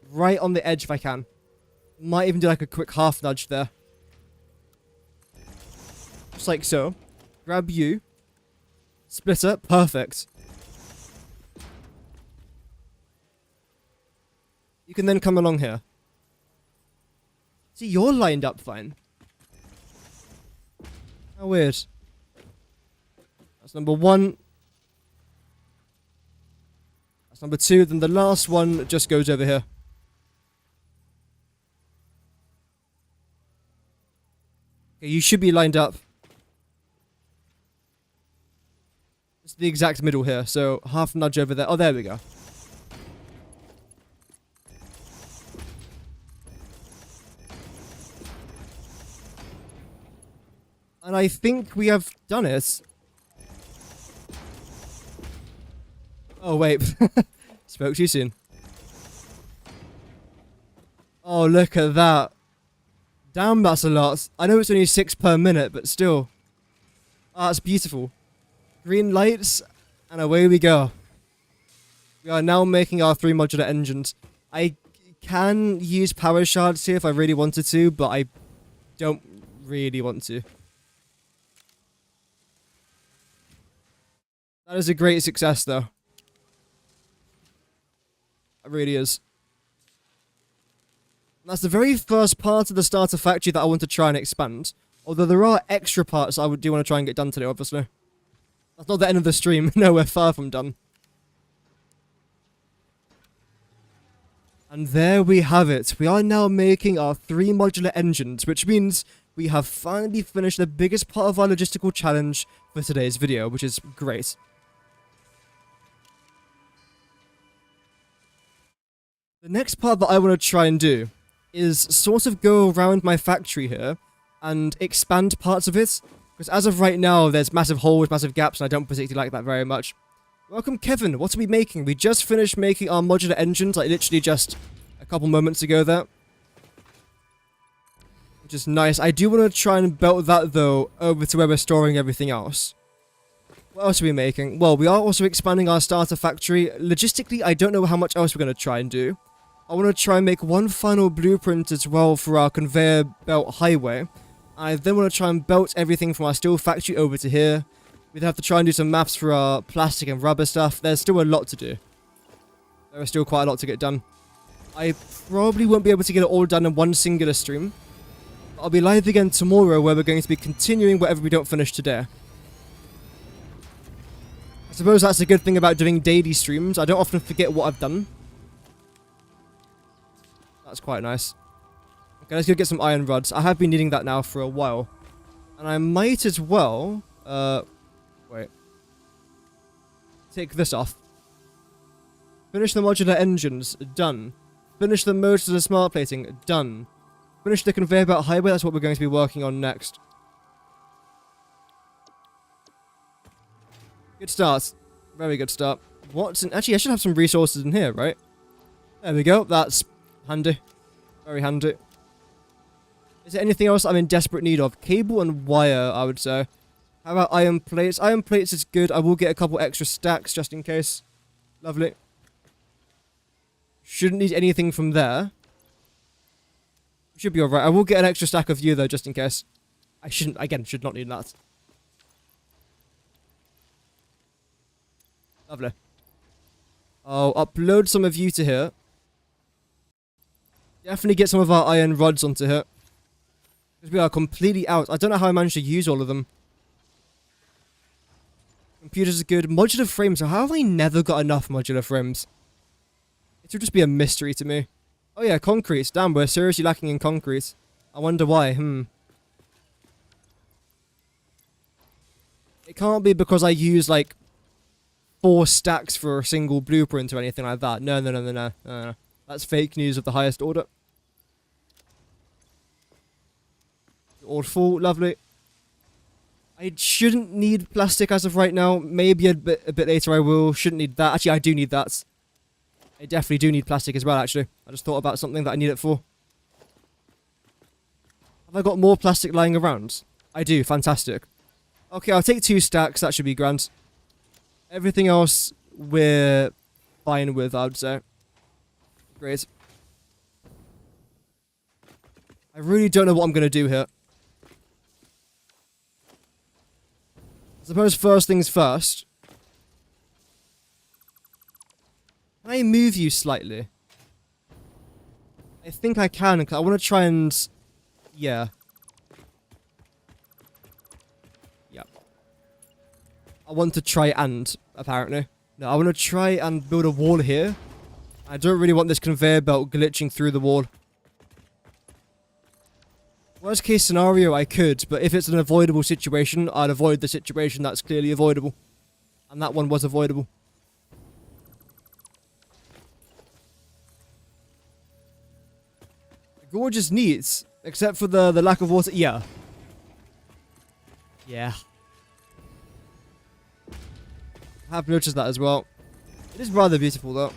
Right on the edge if I can. Might even do like a quick half nudge there. Just like so. Grab you. Splitter. Perfect. You can then come along here. See, you're lined up fine. How weird. That's number 1. That's number 2. Then the last one just goes over here. Okay, you should be lined up. It's the exact middle here, so half nudge over there. Oh, there we go. And I think we have done it. Oh, wait. Spoke too soon. Oh, look at that. Damn, that's a lot. I know it's only 6 per minute, but still. Ah, that's beautiful. Green lights, and away we go. We are now making our 3 modular engines. I can use power shards here if I really wanted to, but I don't really want to. That is a great success, though. It really is. And that's the very first part of the starter factory that I want to try and expand. Although there are extra parts I do want to try and get done today, obviously. That's not the end of the stream. No, we're far from done. And there we have it. We are now making our 3 modular engines, which means we have finally finished the biggest part of our logistical challenge for today's video, which is great. The next part that I want to try and do is sort of go around my factory here and expand parts of it. Because as of right now, there's massive holes, massive gaps, and I don't particularly like that very much. Welcome, Kevin. What are we making? We just finished making our modular engines, like literally just a couple moments ago there. Which is nice. I do want to try and belt that, though, over to where we're storing everything else. What else are we making? Well, we are also expanding our starter factory. Logistically, I don't know how much else we're going to try and do. I want to try and make one final blueprint as well for our conveyor belt highway. I then want to try and belt everything from our steel factory over to here. We'd have to try and do some maps for our plastic and rubber stuff. There's still a lot to do. There is still quite a lot to get done. I probably won't be able to get it all done in one singular stream. I'll be live again tomorrow where we're going to be continuing whatever we don't finish today. I suppose that's a good thing about doing daily streams. I don't often forget what I've done. That's quite nice. Okay, let's go get some iron rods. I have been needing that now for a while. And I might as well... wait. Take this off. Finish the modular engines. Done. Finish the motors and smart plating. Done. Finish the conveyor belt highway. That's what we're going to be working on next. Good start. Very good start. What's in... Actually, I should have some resources in here, right? There we go. That's handy. Very handy. Is there anything else I'm in desperate need of? Cable and wire, I would say. How about iron plates? Iron plates is good. I will get a couple extra stacks just in case. Lovely. Shouldn't need anything from there. Should be alright. I will get an extra stack of you though, just in case. I shouldn't, again, should not need that. Lovely. I'll upload some of you to here. Definitely get some of our iron rods onto here. Because we are completely out. I don't know how I managed to use all of them. Computers are good. Modular frames. So how have I never got enough modular frames? It would just be a mystery to me. Oh yeah, concrete. Damn, we're seriously lacking in concrete. I wonder why. It can't be because I use, like, 4 stacks for a single blueprint or anything like that. No, no, no, no, no, no, no. That's fake news of the highest order. All full, lovely. I shouldn't need plastic as of right now. Maybe a bit later I will. Shouldn't need that. Actually, I do need that. I definitely do need plastic as well, actually. I just thought about something that I need it for. Have I got more plastic lying around? I do. Fantastic. Okay, I'll take 2 stacks. That should be grand. Everything else we're fine with, I would say. Great. I really don't know what I'm going to do here. I suppose first things first. Can I move you slightly? I think I can, because I want to try and... Yeah. Yep. I want to try and, apparently. No, I want to try and build a wall here. I don't really want this conveyor belt glitching through the wall. Worst case scenario, I could, but if it's an avoidable situation, I'd avoid the situation that's clearly avoidable. And that one was avoidable. Gorgeous needs, except for the lack of water. Yeah. Yeah. I have noticed that as well. It is rather beautiful, though.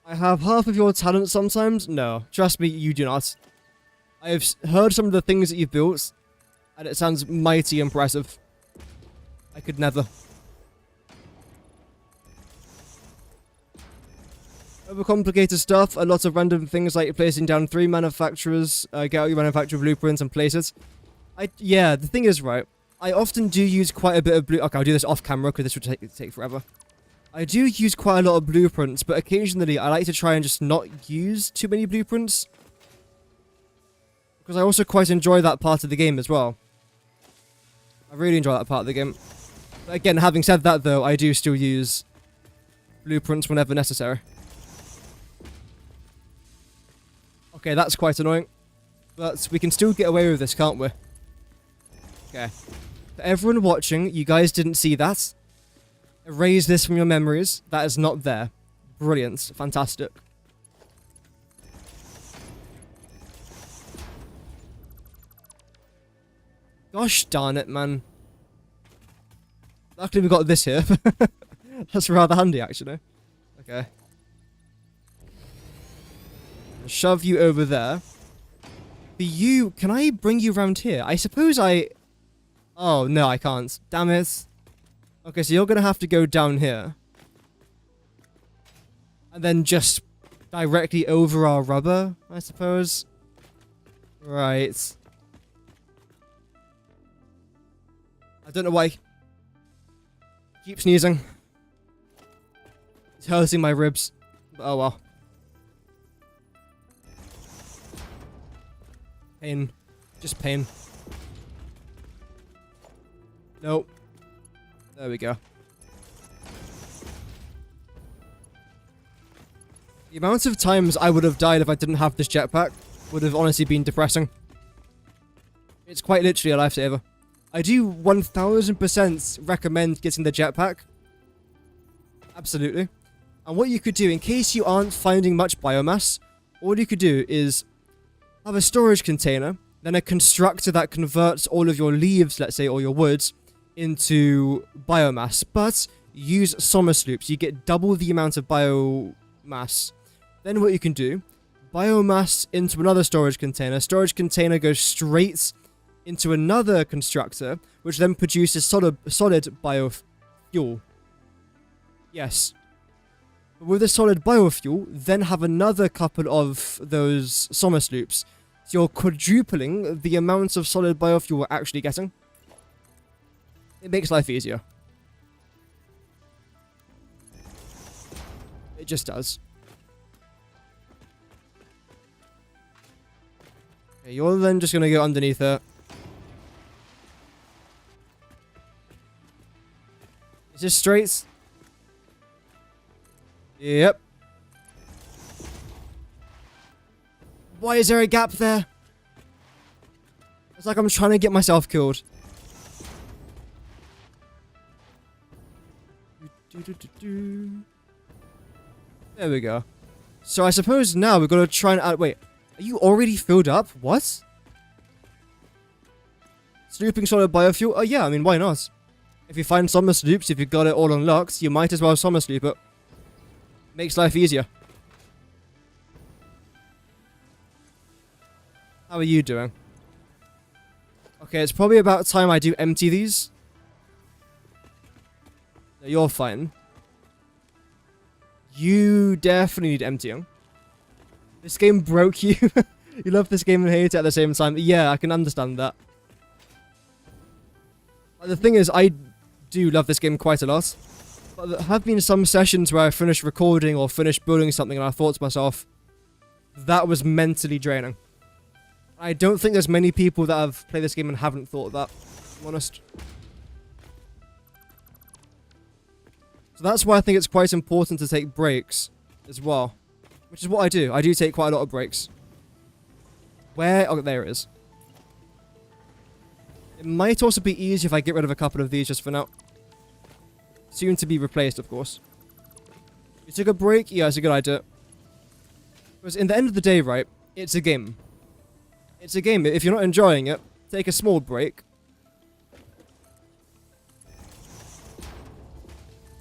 I have half of your talent sometimes? No. Trust me, you do not. I have heard some of the things that you've built, and it sounds mighty impressive. I could never. Overcomplicated stuff, a lot of random things like placing down 3 manufacturers, get out your manufacturer blueprints and place it. Yeah, the thing is, right, I often do use quite a bit of okay, I'll do this off camera because this would take forever. I do use quite a lot of blueprints, but occasionally I like to try and just not use too many blueprints. Because I also quite enjoy that part of the game as well. I really enjoy that part of the game. But again, having said that though, I do still use blueprints whenever necessary. Okay, that's quite annoying. But we can still get away with this, can't we? Okay. For everyone watching, you guys didn't see that. Erase this from your memories. That is not there. Brilliant. Fantastic. Gosh darn it, man. Luckily we got this here. That's rather handy, actually. Okay. I'll shove you over there. For you, can I bring you around here? I suppose I... Oh, no, I can't. Damn it. Okay, so you're going to have to go down here. And then just directly over our rubber, I suppose. Right. I don't know why. Keep sneezing. It's hurting my ribs. But oh well. Pain. Just pain. Nope. There we go. The amount of times I would have died if I didn't have this jetpack would have honestly been depressing. It's quite literally a lifesaver. I do 1000% recommend getting the jetpack. Absolutely. And what you could do, in case you aren't finding much biomass, all you could do is have a storage container, then a constructor that converts all of your leaves, let's say, or your woods, into biomass. But use summer sloops. You get double the amount of biomass. Then what you can do, biomass into another storage container. Storage container goes straight into another constructor, which then produces solid biofuel. Yes. But with a solid biofuel, then have another couple of those summer sloops. So you're quadrupling the amount of solid biofuel we're actually getting. It makes life easier. It just does. Okay, you're then just gonna go underneath it. Is this straight? Yep. Why is there a gap there? It's like I'm trying to get myself killed. There we go. So I suppose now we've got to try and add... Wait, are you already filled up? What? Slooping solid biofuel? Oh yeah, I mean, why not? If you find summer sloops, if you've got it all unlocked, you might as well summer sloop it. Makes life easier. How are you doing? Okay, it's probably about time I do empty these. No, you're fine. You definitely need emptying. This game broke you. You love this game and hate it at the same time. Yeah, I can understand that. The thing is, I do love this game quite a lot. But there have been some sessions where I finished recording or finished building something and I thought to myself, that was mentally draining. I don't think there's many people that have played this game and haven't thought that, if I'm honest. So that's why I think it's quite important to take breaks as well. Which is what I do. I do take quite a lot of breaks. Where? Oh, there it is. It might also be easier if I get rid of a couple of these just for now. Soon to be replaced, of course. You took a break? Yeah, it's a good idea. Because in the end of the day, right, it's a game. It's a game. If you're not enjoying it, take a small break.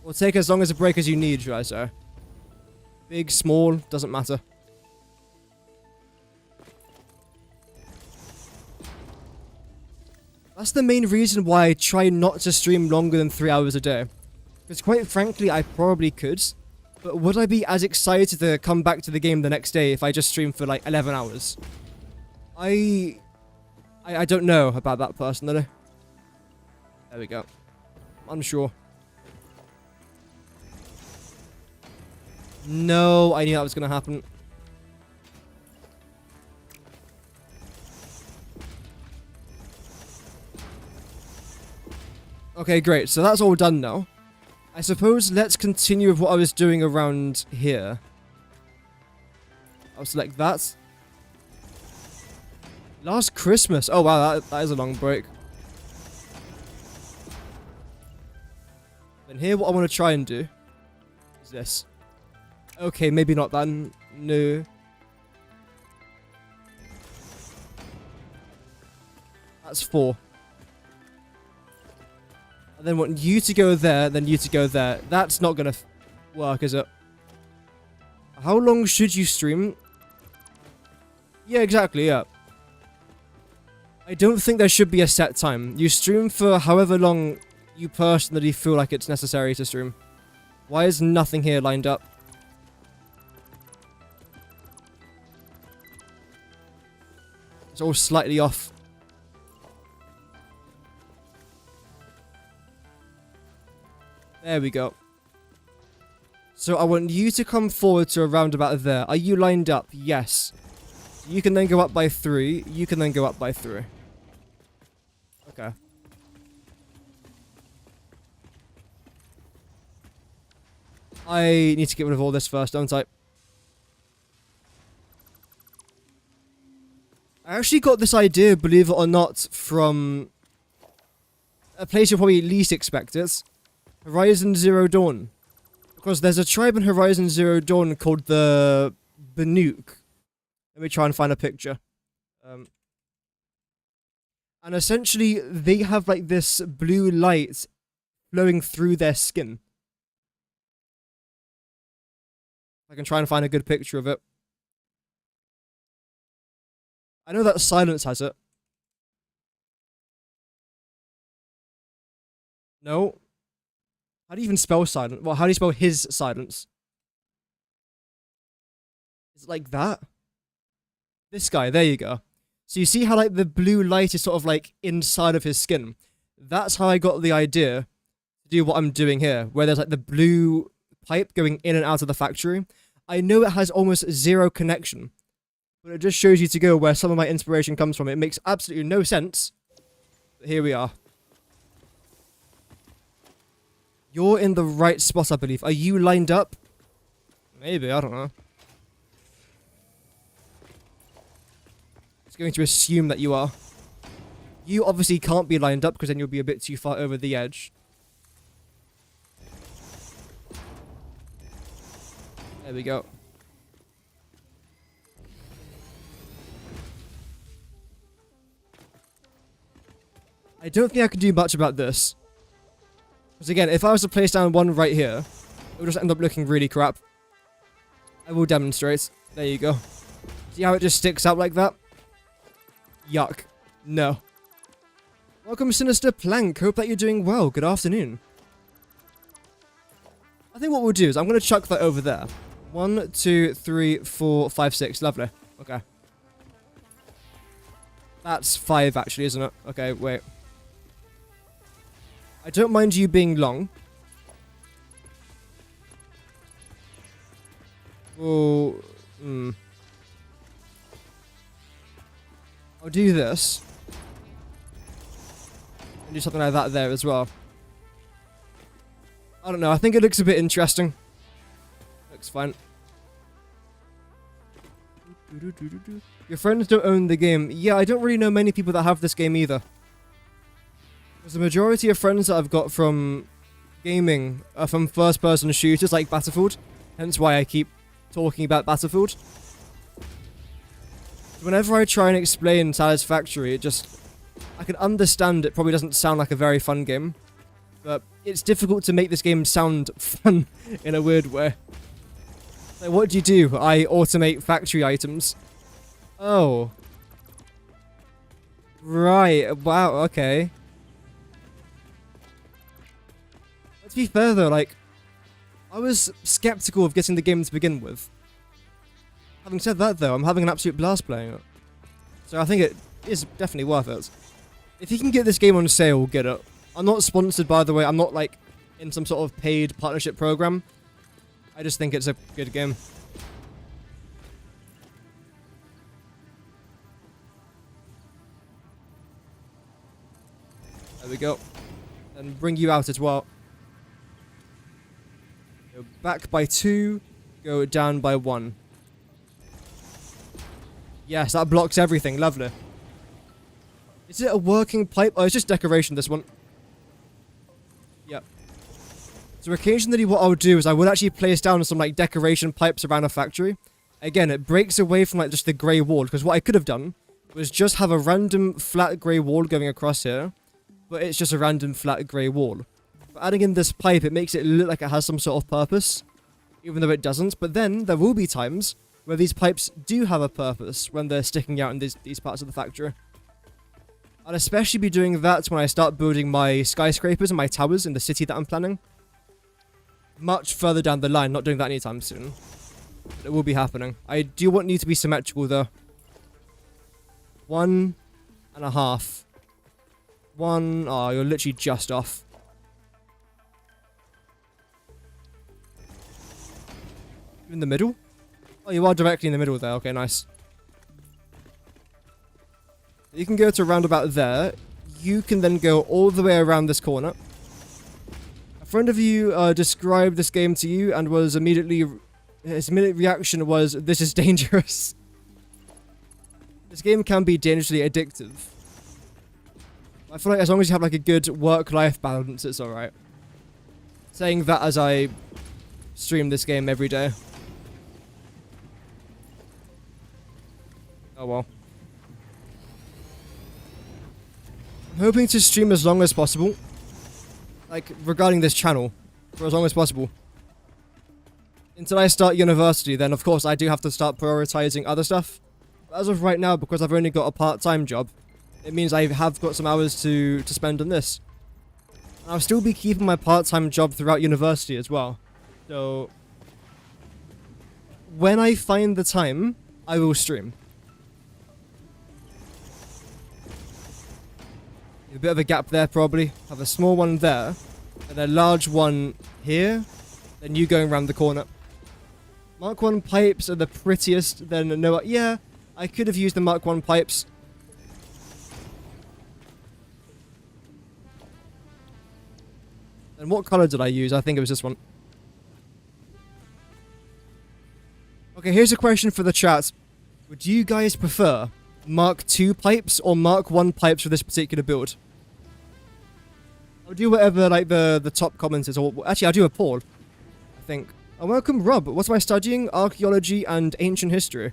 Or take as long as a break as you need, should I say. Big, small, doesn't matter. That's the main reason why I try not to stream longer than 3 hours a day. Because quite frankly, I probably could. But would I be as excited to come back to the game the next day if I just streamed for like 11 hours? I don't know about that personally. There we go. I'm unsure. No, I knew that was going to happen. Okay, great. So that's all done now. I suppose let's continue with what I was doing around here. I'll select that. Last Christmas. Oh, wow, that is a long break. And here, what I want to try and do is this. Okay, maybe not that. No. That's 4. And then want you to go there, then you to go there. That's not going to work, is it? How long should you stream? Yeah, exactly, yeah. I don't think there should be a set time. You stream for however long you personally feel like it's necessary to stream. Why is nothing here lined up? It's all slightly off. There we go. So I want you to come forward to around about there. Are you lined up? Yes. You can then go up by 3. You can then go up by 3. Okay. I need to get rid of all this first, don't I? I actually got this idea, believe it or not, from a place you'll probably least expect it. Horizon Zero Dawn. Because there's a tribe in Horizon Zero Dawn called the Banuk. Let me try and find a picture. And essentially, they have like this blue light flowing through their skin. I can try and find a good picture of it. I know that Silence has it. No. How do you even spell silent? Well, how do you spell his silence? Is it like that? This guy, there you go. So you see how like the blue light is sort of like inside of his skin? That's how I got the idea to do what I'm doing here, where there's like the blue pipe going in and out of the factory. I know it has almost zero connection, but it just shows you to go where some of my inspiration comes from. It makes absolutely no sense, but here we are. You're in the right spot, I believe. Are you lined up? Maybe, I don't know. Just going to assume that you are. You obviously can't be lined up because then you'll be a bit too far over the edge. There we go. I don't think I can do much about this. Because again, if I was to place down one right here, it would just end up looking really crap. I will demonstrate. There you go. See how it just sticks out like that? Yuck. No. Welcome, Sinister Plank. Hope that you're doing well. Good afternoon. I think what we'll do is I'm going to chuck that over there. 1, 2, 3, 4, 5, 6. Lovely. Okay. That's 5 actually, isn't it? Okay, wait. I don't mind you being long. Oh, I'll do this. And do something like that there as well. I don't know, I think it looks a bit interesting. Looks fine. Your friends don't own the game. Yeah, I don't really know many people that have this game either. Because the majority of friends that I've got from gaming are from first-person shooters like Battlefield. Hence why I keep talking about Battlefield. Whenever I try and explain Satisfactory, I can understand it probably doesn't sound like a very fun game. But it's difficult to make this game sound fun in a weird way. Like, what do? I automate factory items. Oh. Right, wow, okay. To be fair though, like, I was skeptical of getting the game to begin with. Having said that though, I'm having an absolute blast playing it. So I think it is definitely worth it. If you can get this game on sale, get it. I'm not sponsored, by the way. I'm not, like, in some sort of paid partnership program. I just think it's a good game. There we go. And bring you out as well. Go back by 2. Go down by 1. Yes, that blocks everything. Lovely. Is it a working pipe? Oh, it's just decoration, this one. Yep. So occasionally what I'll do is I will actually place down some, like, decoration pipes around a factory. Again, it breaks away from, like, just the grey wall. Because what I could have done was just have a random flat grey wall going across here. But it's just a random flat grey wall. But adding in this pipe, it makes it look like it has some sort of purpose. Even though it doesn't. But then, there will be times where these pipes do have a purpose when they're sticking out in these parts of the factory. I'll especially be doing that when I start building my skyscrapers and my towers in the city that I'm planning. Much further down the line, not doing that anytime soon. But it will be happening. I do want you to be symmetrical though. 1.5. 1, oh, you're literally just off. In the middle? Oh, you are directly in the middle there. Okay, nice. You can go to around about there. You can then go all the way around this corner. A friend of you described this game to you and was his immediate reaction was, "This is dangerous." This game can be dangerously addictive. I feel like as long as you have like a good work-life balance, it's alright. Saying that as I stream this game every day. Oh well. I'm hoping to stream as long as possible. Like, regarding this channel. For as long as possible. Until I start university, then of course I do have to start prioritizing other stuff. But as of right now, because I've only got a part-time job, it means I have got some hours to spend on this. And I'll still be keeping my part-time job throughout university as well. So, when I find the time, I will stream. A bit of a gap there, probably. Have a small one there. And a large one here. Then you going around the corner. Mark 1 pipes are the prettiest. Then no... Yeah, I could have used the Mark 1 pipes. And what color did I use? I think it was this one. Okay, here's a question for the chat. Would you guys prefer Mark II pipes or Mark I pipes for this particular build. I'll do whatever like the top comments is, or actually I'll do a poll, I think. Oh, welcome Rob. What am I studying? Archaeology and ancient history.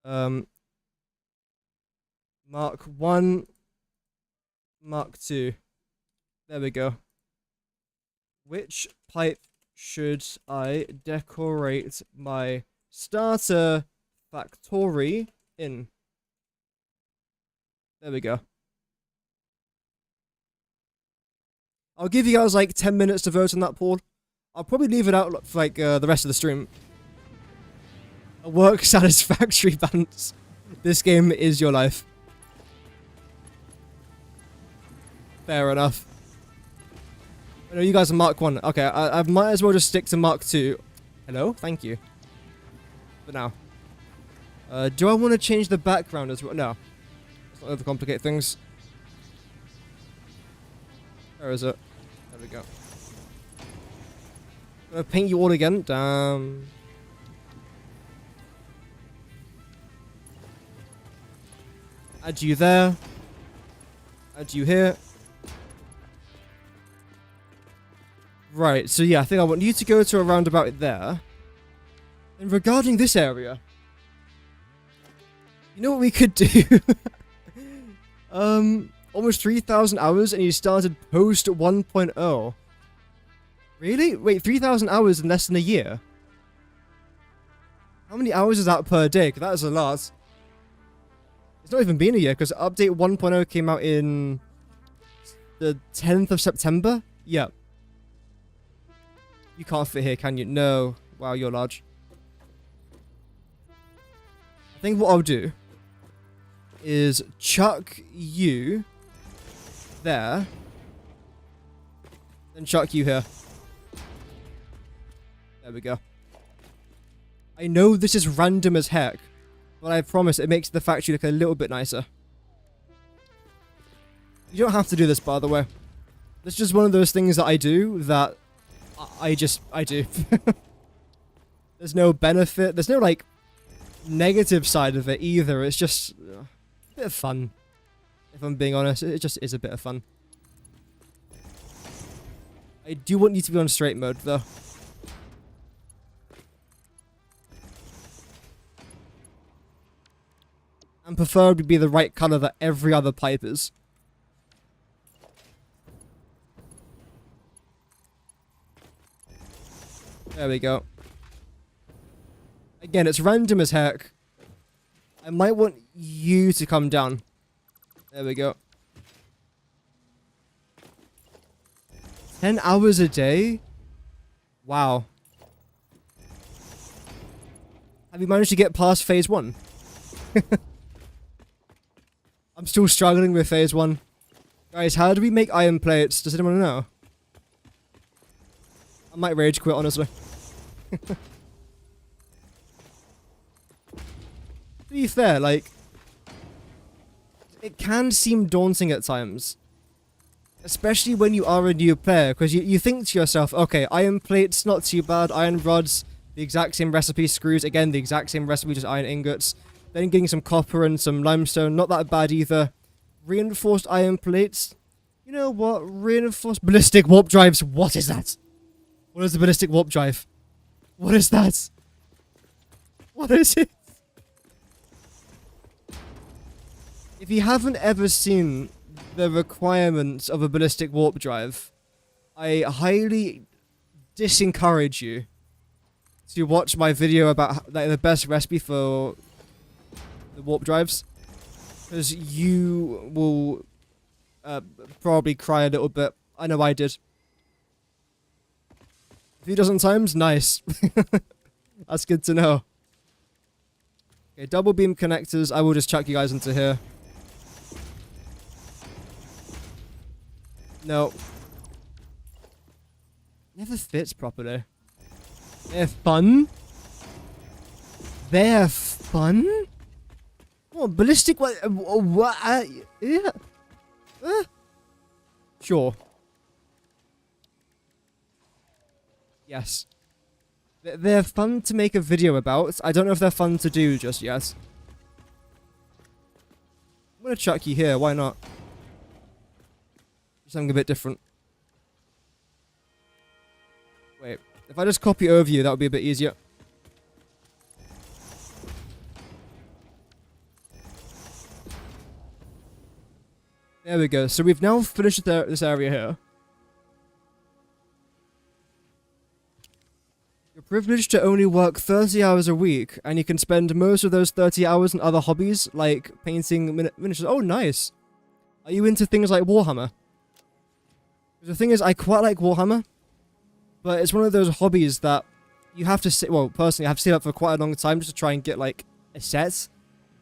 Mark 1, Mark 2. There we go. Which pipe should I decorate my starter factory in? There we go. I'll give you guys like 10 minutes to vote on that poll. I'll probably leave it out for like the rest of the stream. A work satisfactory balance. This game is your life. Fair enough. I know you guys are Mark 1. Okay, I might as well just stick to Mark 2. Hello? Thank you. For now. Do I want to change the background as well? No. Let's not overcomplicate things. Where is it? There we go. I'm gonna paint you all again. Damn. Add you there. Add you here. Right, so yeah, I think I want you to go to around about there. And regarding this area, you know what we could do? Almost 3,000 hours and you started post 1.0. Really? Wait, 3,000 hours in less than a year? How many hours is that per day? 'Cause that is a lot. It's not even been a year, because update 1.0 came out in the 10th of September? Yeah. You can't fit here, can you? No. Wow, you're large. I think what I'll do is chuck you there, then chuck you here. There we go. I know this is random as heck, but I promise it makes the factory look a little bit nicer. You don't have to do this, by the way. This is just one of those things that I do that I do. There's no benefit. There's no, like, negative side of it either. It's just a bit of fun. If I'm being honest, it just is a bit of fun. I do want you to be on straight mode, though. And preferably be the right color that every other pipe is. There we go. Again, it's random as heck. I might want you to come down. There we go. 10 hours a day? Wow. Have you managed to get past phase 1? I'm still struggling with phase 1. Guys, how do we make iron plates? Does anyone know? I might rage quit, honestly. To be fair, like, it can seem daunting at times. Especially when you are a new player, because you think to yourself, okay, iron plates, not too bad, iron rods, the exact same recipe, screws, again, the exact same recipe, just iron ingots. Then getting some copper and some limestone, not that bad either. Reinforced iron plates. You know what? Reinforced ballistic warp drives. What is that? What is the ballistic warp drive? What is that? What is it? If you haven't ever seen the requirements of a ballistic warp drive, I highly disencourage you to watch my video about like, the best recipe for the warp drives, because you will probably cry a little bit. I know I did. A few dozen times? Nice. That's good to know. Okay, double beam connectors. I will just chuck you guys into here. No. Never fits properly. They're fun? They're fun? What, ballistic? What? Yeah. Sure. Yes. They're fun to make a video about. I don't know if they're fun to do just yet. gonna chuck you here, why not? Do something a bit different. Wait, if I just copy over you, that would be a bit easier. There we go. So we've now finished this area here. You're privileged to only work 30 hours a week, and you can spend most of those 30 hours in other hobbies, like painting miniatures. Oh, nice. Are you into things like Warhammer? The thing is, I quite like Warhammer, but it's one of those hobbies that you have to sit. Well, personally, I have to sit up for quite a long time just to try and get like a set.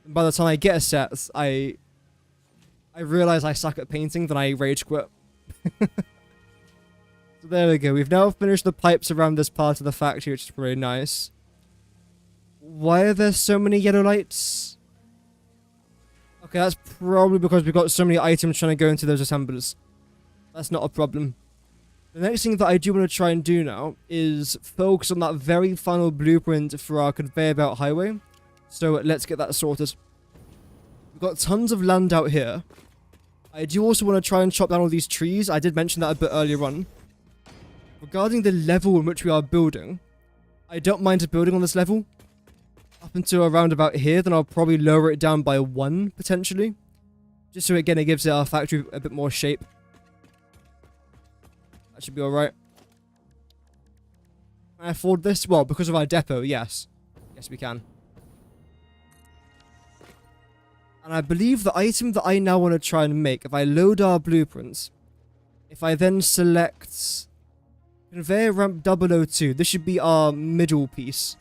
And by the time I get a set, I realize I suck at painting, then I rage quit. So there we go. We've now finished the pipes around this part of the factory, which is pretty nice. Why are there so many yellow lights? Okay, that's probably because we've got so many items trying to go into those assemblers. That's not a problem. The next thing that I do want to try and do now is focus on that very final blueprint for our conveyor belt highway. So let's get that sorted. We've got tons of land out here. I do also want to try and chop down all these trees. I did mention that a bit earlier on. Regarding the level in which we are building, I don't mind building on this level. Up until around about here, then I'll probably lower it down by 1, potentially. Just so, again, it gives our factory a bit more shape. That should be alright. Can I afford this? Well, because of our depot, yes. Yes, we can. And I believe the item that I now want to try and make, if I load our blueprints, if I then select conveyor ramp 002, this should be our middle piece.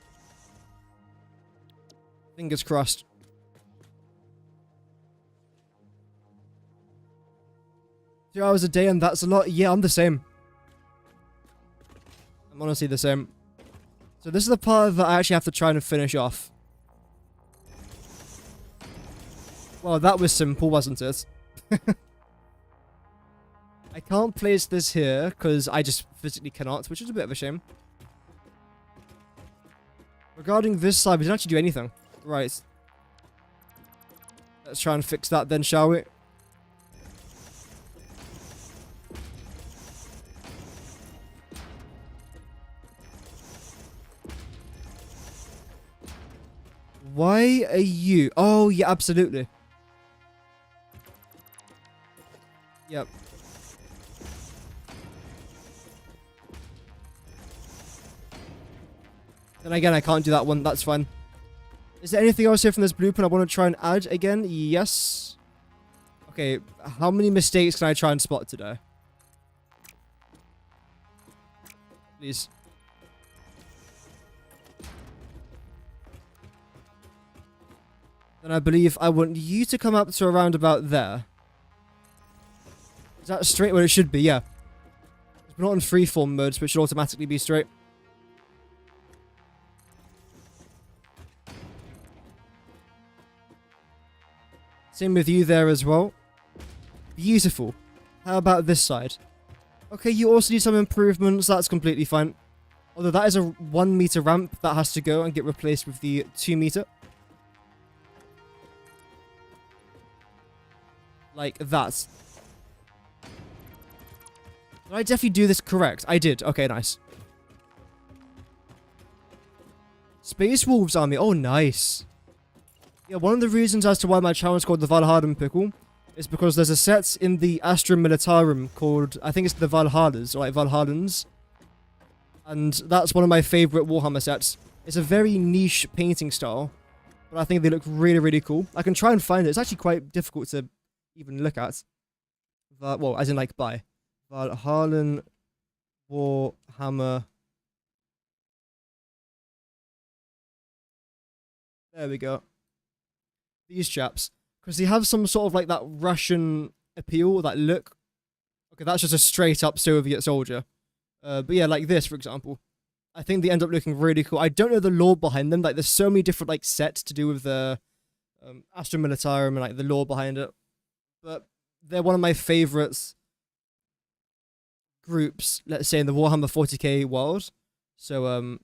Fingers crossed. Two hours a day and that's a lot? Yeah, I'm the same. I'm honestly the same. So this is the part that I actually have to try and finish off. Well, that was simple, wasn't it? I can't place this here, because I just physically cannot, which is a bit of a shame. Regarding this side, we didn't actually do anything. Right. Let's try and fix that then, shall we? Why are you... Oh, yeah, absolutely. Yep. Then again, I can't do that one. That's fine. Is there anything else here from this blueprint I want to try and add again? Yes. Okay, how many mistakes can I try and spot today? Please. Then I believe I want you to come up to around about there. Is that straight where it should be? Yeah. We're not in freeform mode, so it should automatically be straight. Same with you there as well. Beautiful. How about this side? Okay, you also need some improvements. That's completely fine. Although that is a 1 meter ramp that has to go and get replaced with the 2 meter. Like that. Did I definitely do this correct? I did. Okay, nice. Space Wolves Army. Oh, nice. Yeah, one of the reasons as to why my channel is called the Valhalla Pickle is because there's a set in the Astra Militarum called, I think it's the Valhallas, or like Valhallans. And that's one of my favorite Warhammer sets. It's a very niche painting style, but I think they look really, really cool. I can try and find it. It's actually quite difficult to even look at. Well, as in like buy. Valhallan Warhammer. There we go. These chaps. Because they have some sort of like that Russian appeal, that look. Okay, that's just a straight up Soviet soldier. But yeah, like this, for example. I think they end up looking really cool. I don't know the lore behind them. Like, there's so many different like sets to do with the Astra Militarum and like the lore behind it. But they're one of my favorites groups, let's say, in the Warhammer 40k world. So,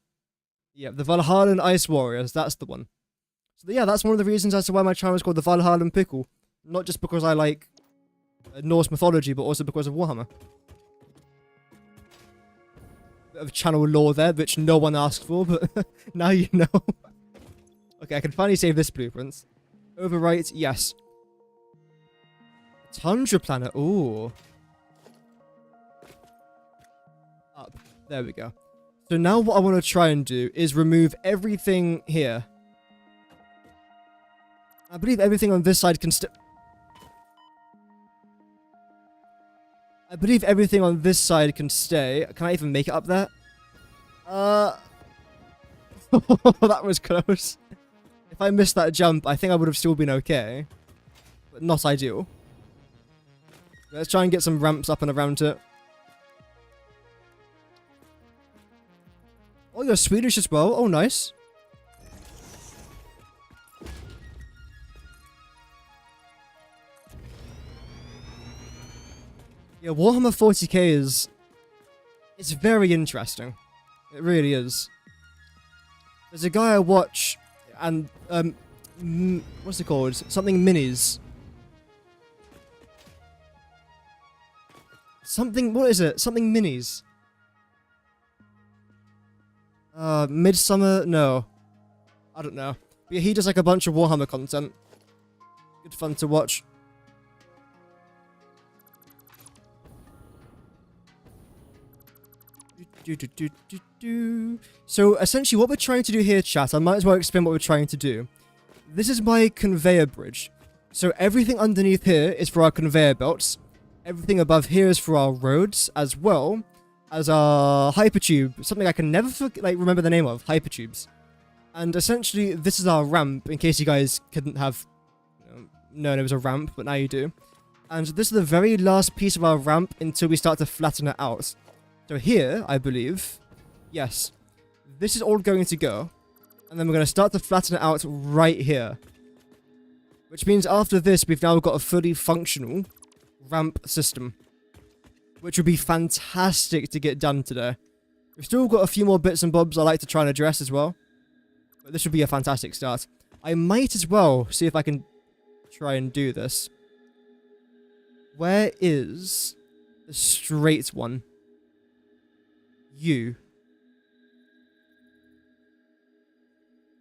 yeah, the Valhallan Ice Warriors, that's the one. So, yeah, that's one of the reasons as to why my channel is called the Valhalla Pickle. Not just because I like Norse mythology, but also because of Warhammer. Bit of channel lore there, which no one asked for, but now you know. Okay, I can finally save this blueprint. Overwrite, yes. Tundra planet, ooh. Up, there we go. So now what I want to try and do is remove everything here. I believe everything on this side can stay. I believe everything on this side can stay. Can I even make it up there? That was close. If I missed that jump, I think I would have still been okay. But not ideal. Let's try and get some ramps up and around it. Oh, you're Swedish as well. Oh, nice. Yeah, Warhammer 40k is... It's very interesting. It really is. There's a guy I watch, and, what's it called? Something minis. Something, what is it? Something minis. Midsummer? No. I don't know. But yeah, he does like a bunch of Warhammer content. Good fun to watch. So essentially what we're trying to do here, chat, I might as well explain what we're trying to do. This is my conveyor bridge. So everything underneath here is for our conveyor belts. Everything above here is for our roads, as well as our hypertube. Something I can never remember the name of, hypertubes. And essentially this is our ramp, in case you guys couldn't have known it was a ramp, but now you do. And this is the very last piece of our ramp until we start to flatten it out. So here, I believe, yes, this is all going to go, and then we're going to start to flatten it out right here. Which means after this, we've now got a fully functional ramp system, which would be fantastic to get done today. We've still got a few more bits and bobs I'd like to try and address as well, but this would be a fantastic start. I might as well see if I can try and do this. Where is the straight one? You.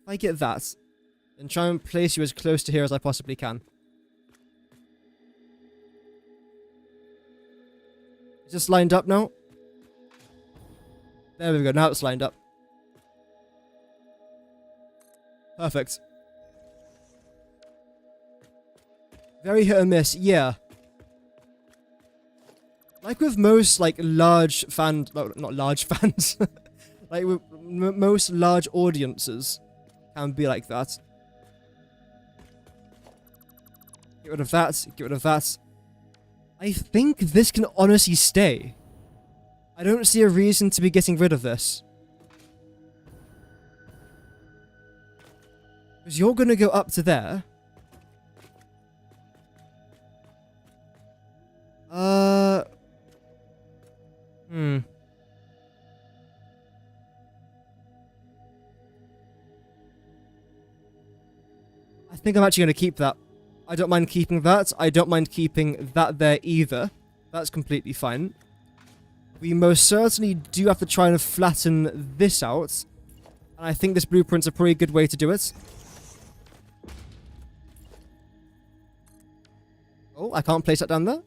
If I get that, then try and place you as close to here as I possibly can. Is this lined up now? There we go, now it's lined up. Perfect. Very hit or miss, yeah. Like with most, large fans, not large fans, like with most large audiences can be like that. Get rid of that, get rid of that. I think this can honestly stay. I don't see a reason to be getting rid of this. Because you're going to go up to there. I think I'm actually going to keep that. I don't mind keeping that. I don't mind keeping that there either. That's completely fine. We most certainly do have to try and flatten this out. And I think this blueprint's a pretty good way to do it. Oh, I can't place that down there?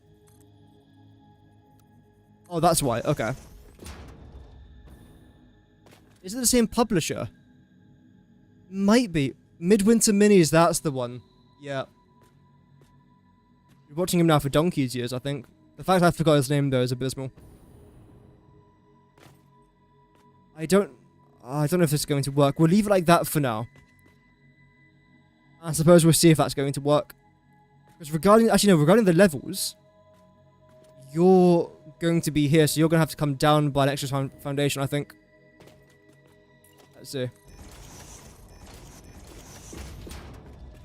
Oh, that's why. Okay. Is it the same publisher? Might be. Midwinter Minis, that's the one. Yeah. You're watching him now for donkey's years, I think. The fact I forgot his name, though, is abysmal. I don't know if this is going to work. We'll leave it like that for now. I suppose we'll see if that's going to work. Because regarding the levels, you're going to be here, so you're going to have to come down by an extra foundation, I think. Let's see.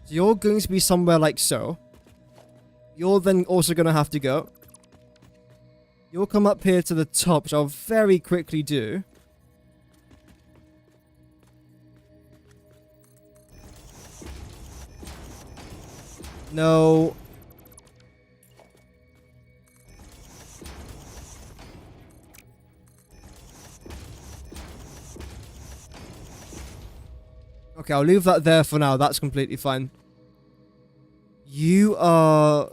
So you're going to be somewhere like so. You're then also going to have to go. You'll come up here to the top, which I'll very quickly do. No. Okay, I'll leave that there for now. That's completely fine. You are...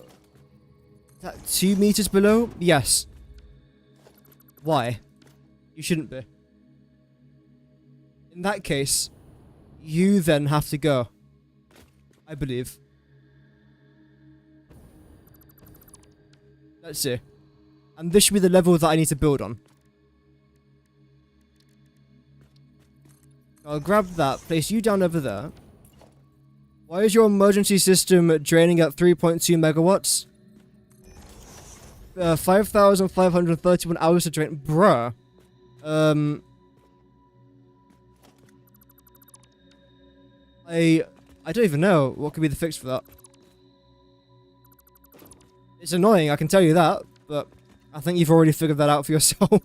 Is that 2 meters below? Yes. Why? You shouldn't be. In that case, you then have to go. I believe. Let's see. And this should be the level that I need to build on. I'll grab that, place you down over there. Why is your emergency system draining at 3.2 megawatts? 5,531 hours to drain. Bruh. I don't even know what could be the fix for that. It's annoying, I can tell you that, but I think you've already figured that out for yourself.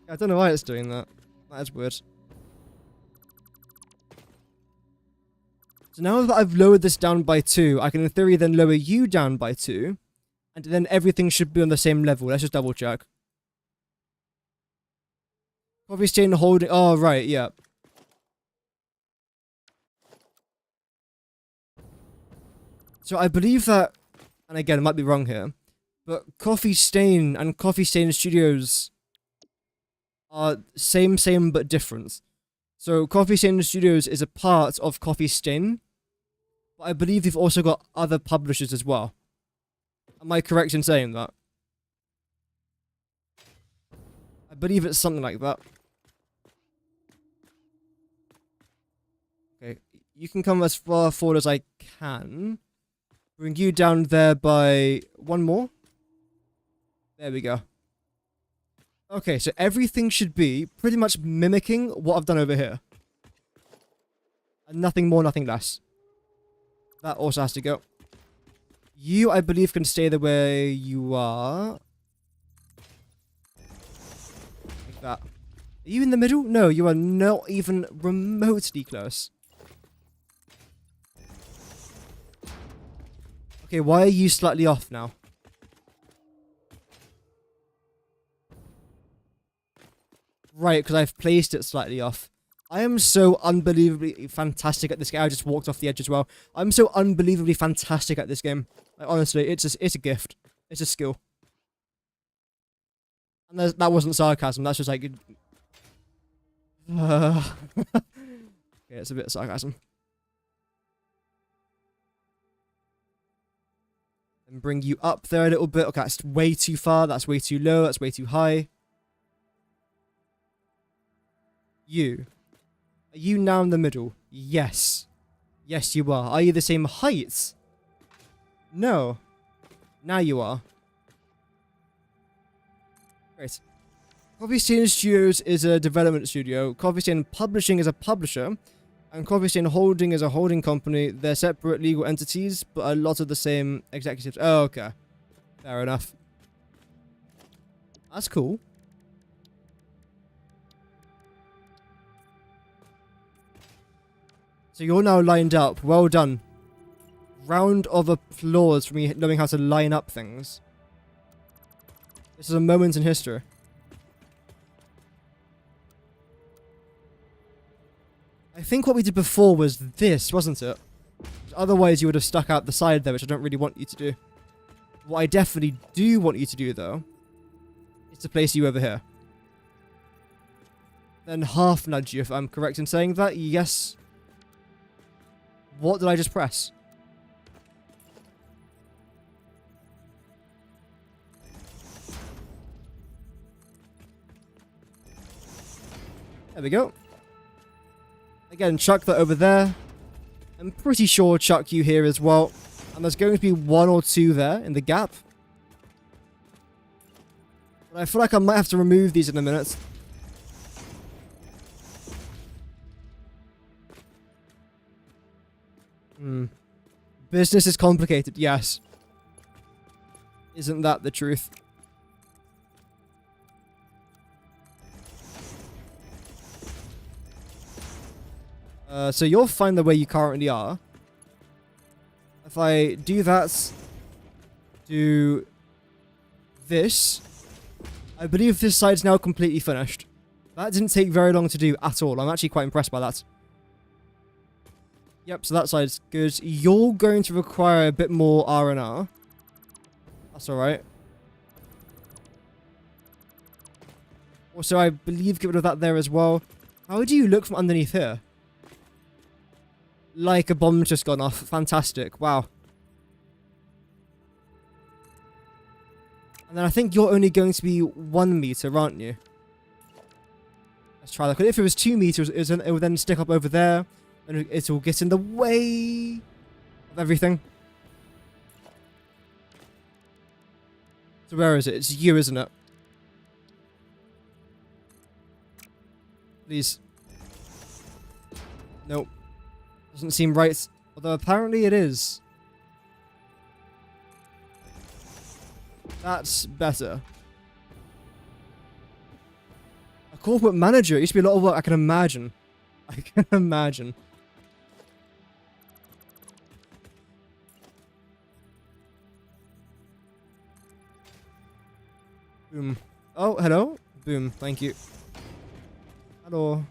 I don't know why it's doing that. That is weird. So now that I've lowered this down by 2, I can in theory then lower you down by 2, and then everything should be on the same level. Let's just double check. Coffee stain holding... Oh, right, yeah. So I believe that, and again, I might be wrong here, but Coffee Stain and Coffee Stain Studios are same but different. So Coffee Stain Studios is a part of Coffee Stain, but I believe they've also got other publishers as well. Am I correct in saying that? I believe it's something like that. Okay, you can come as far forward as I can. Bring you down there by 1 more. There we go. Okay, so everything should be pretty much mimicking what I've done over here. And nothing more, nothing less. That also has to go. You, I believe, can stay the way you are. Like that. Are you in the middle? No, you are not even remotely close. Okay, why are you slightly off now? Right, because I've placed it slightly off. I am so unbelievably fantastic at this game. I just walked off the edge as well. I'm so unbelievably fantastic at this game. Like, honestly, it's a gift. It's a skill. And that wasn't sarcasm. That's just like... okay, it's a bit of sarcasm. And bring you up there a little bit. Okay, that's way too far. That's way too low. That's way too high. You. Are you now in the middle? Yes. Yes, you are. Are you the same height? No. Now you are. Great. Coffee Stain Studios is a development studio. Coffee Stain Publishing is a publisher. And Coffee Stain Holding is a holding company. They're separate legal entities, but a lot of the same executives. Oh, okay. Fair enough. That's cool. So you're now lined up. Well done. Round of applause for me knowing how to line up things. This is a moment in history. I think what we did before was this, wasn't it? Otherwise you would have stuck out the side there, which I don't really want you to do. What I definitely do want you to do, though, is to place you over here. Then half nudge you, if I'm correct in saying that. Yes. What did I just press? There we go. Again, chuck that over there. I'm pretty sure chuck you here as well. And there's going to be 1 or 2 there in the gap. But I feel like I might have to remove these in a minute. Business is complicated, yes. Isn't that the truth? So you'll find the way you currently are. If I do that, do this, I believe this side's now completely finished. That didn't take very long to do at all. I'm actually quite impressed by that. Yep, so that side's good. You're going to require a bit more R&R. That's alright. Also, I believe get rid of that there as well. How do you look from underneath here? Like a bomb's just gone off. Fantastic. Wow. And then I think you're only going to be 1 meter, aren't you? Let's try that. If it was 2 meters, it would then stick up over there. And it will get in the way of everything. So where is it? It's you, isn't it? Please. Nope. Doesn't seem right. Although apparently it is. That's better. A corporate manager. It used to be a lot of work, I can imagine. I can imagine. Boom. Oh, hello? Boom. Thank you. Hello.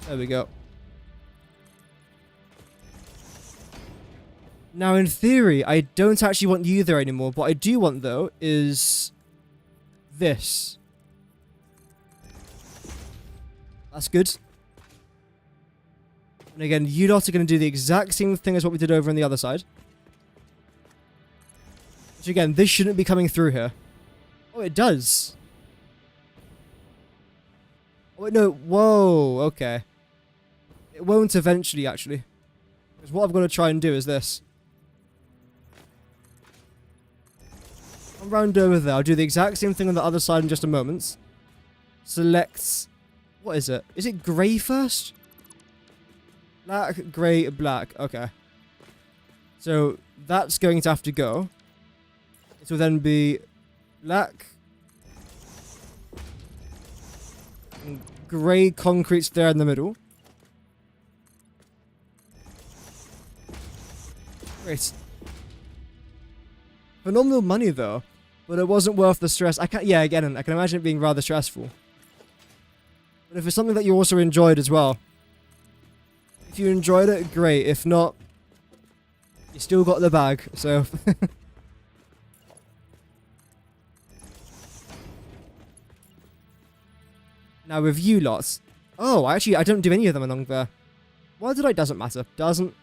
There we go. Now, in theory, I don't actually want you there anymore. What I do want, though, is this. That's good. And again, you lot are going to do the exact same thing as what we did over on the other side. Which, again, this shouldn't be coming through here. Oh, it does. Oh, wait, no. Whoa, okay. It won't eventually, actually. Because what I've got to try and do is this. I'll round over there. I'll do the exact same thing on the other side in just a moment. Select... What is it? Is it grey first? Black, grey, black. Okay. So, that's going to have to go. It will then be black. And grey concrete's there in the middle. Great. Phenomenal money though, but it wasn't worth the stress. Yeah, again, I can imagine it being rather stressful. But if it's something that you also enjoyed as well, if you enjoyed it, great. If not, you still got the bag. So. Now with you lots. Oh, actually, I don't do any of them along there. Why did I? Doesn't matter. Doesn't.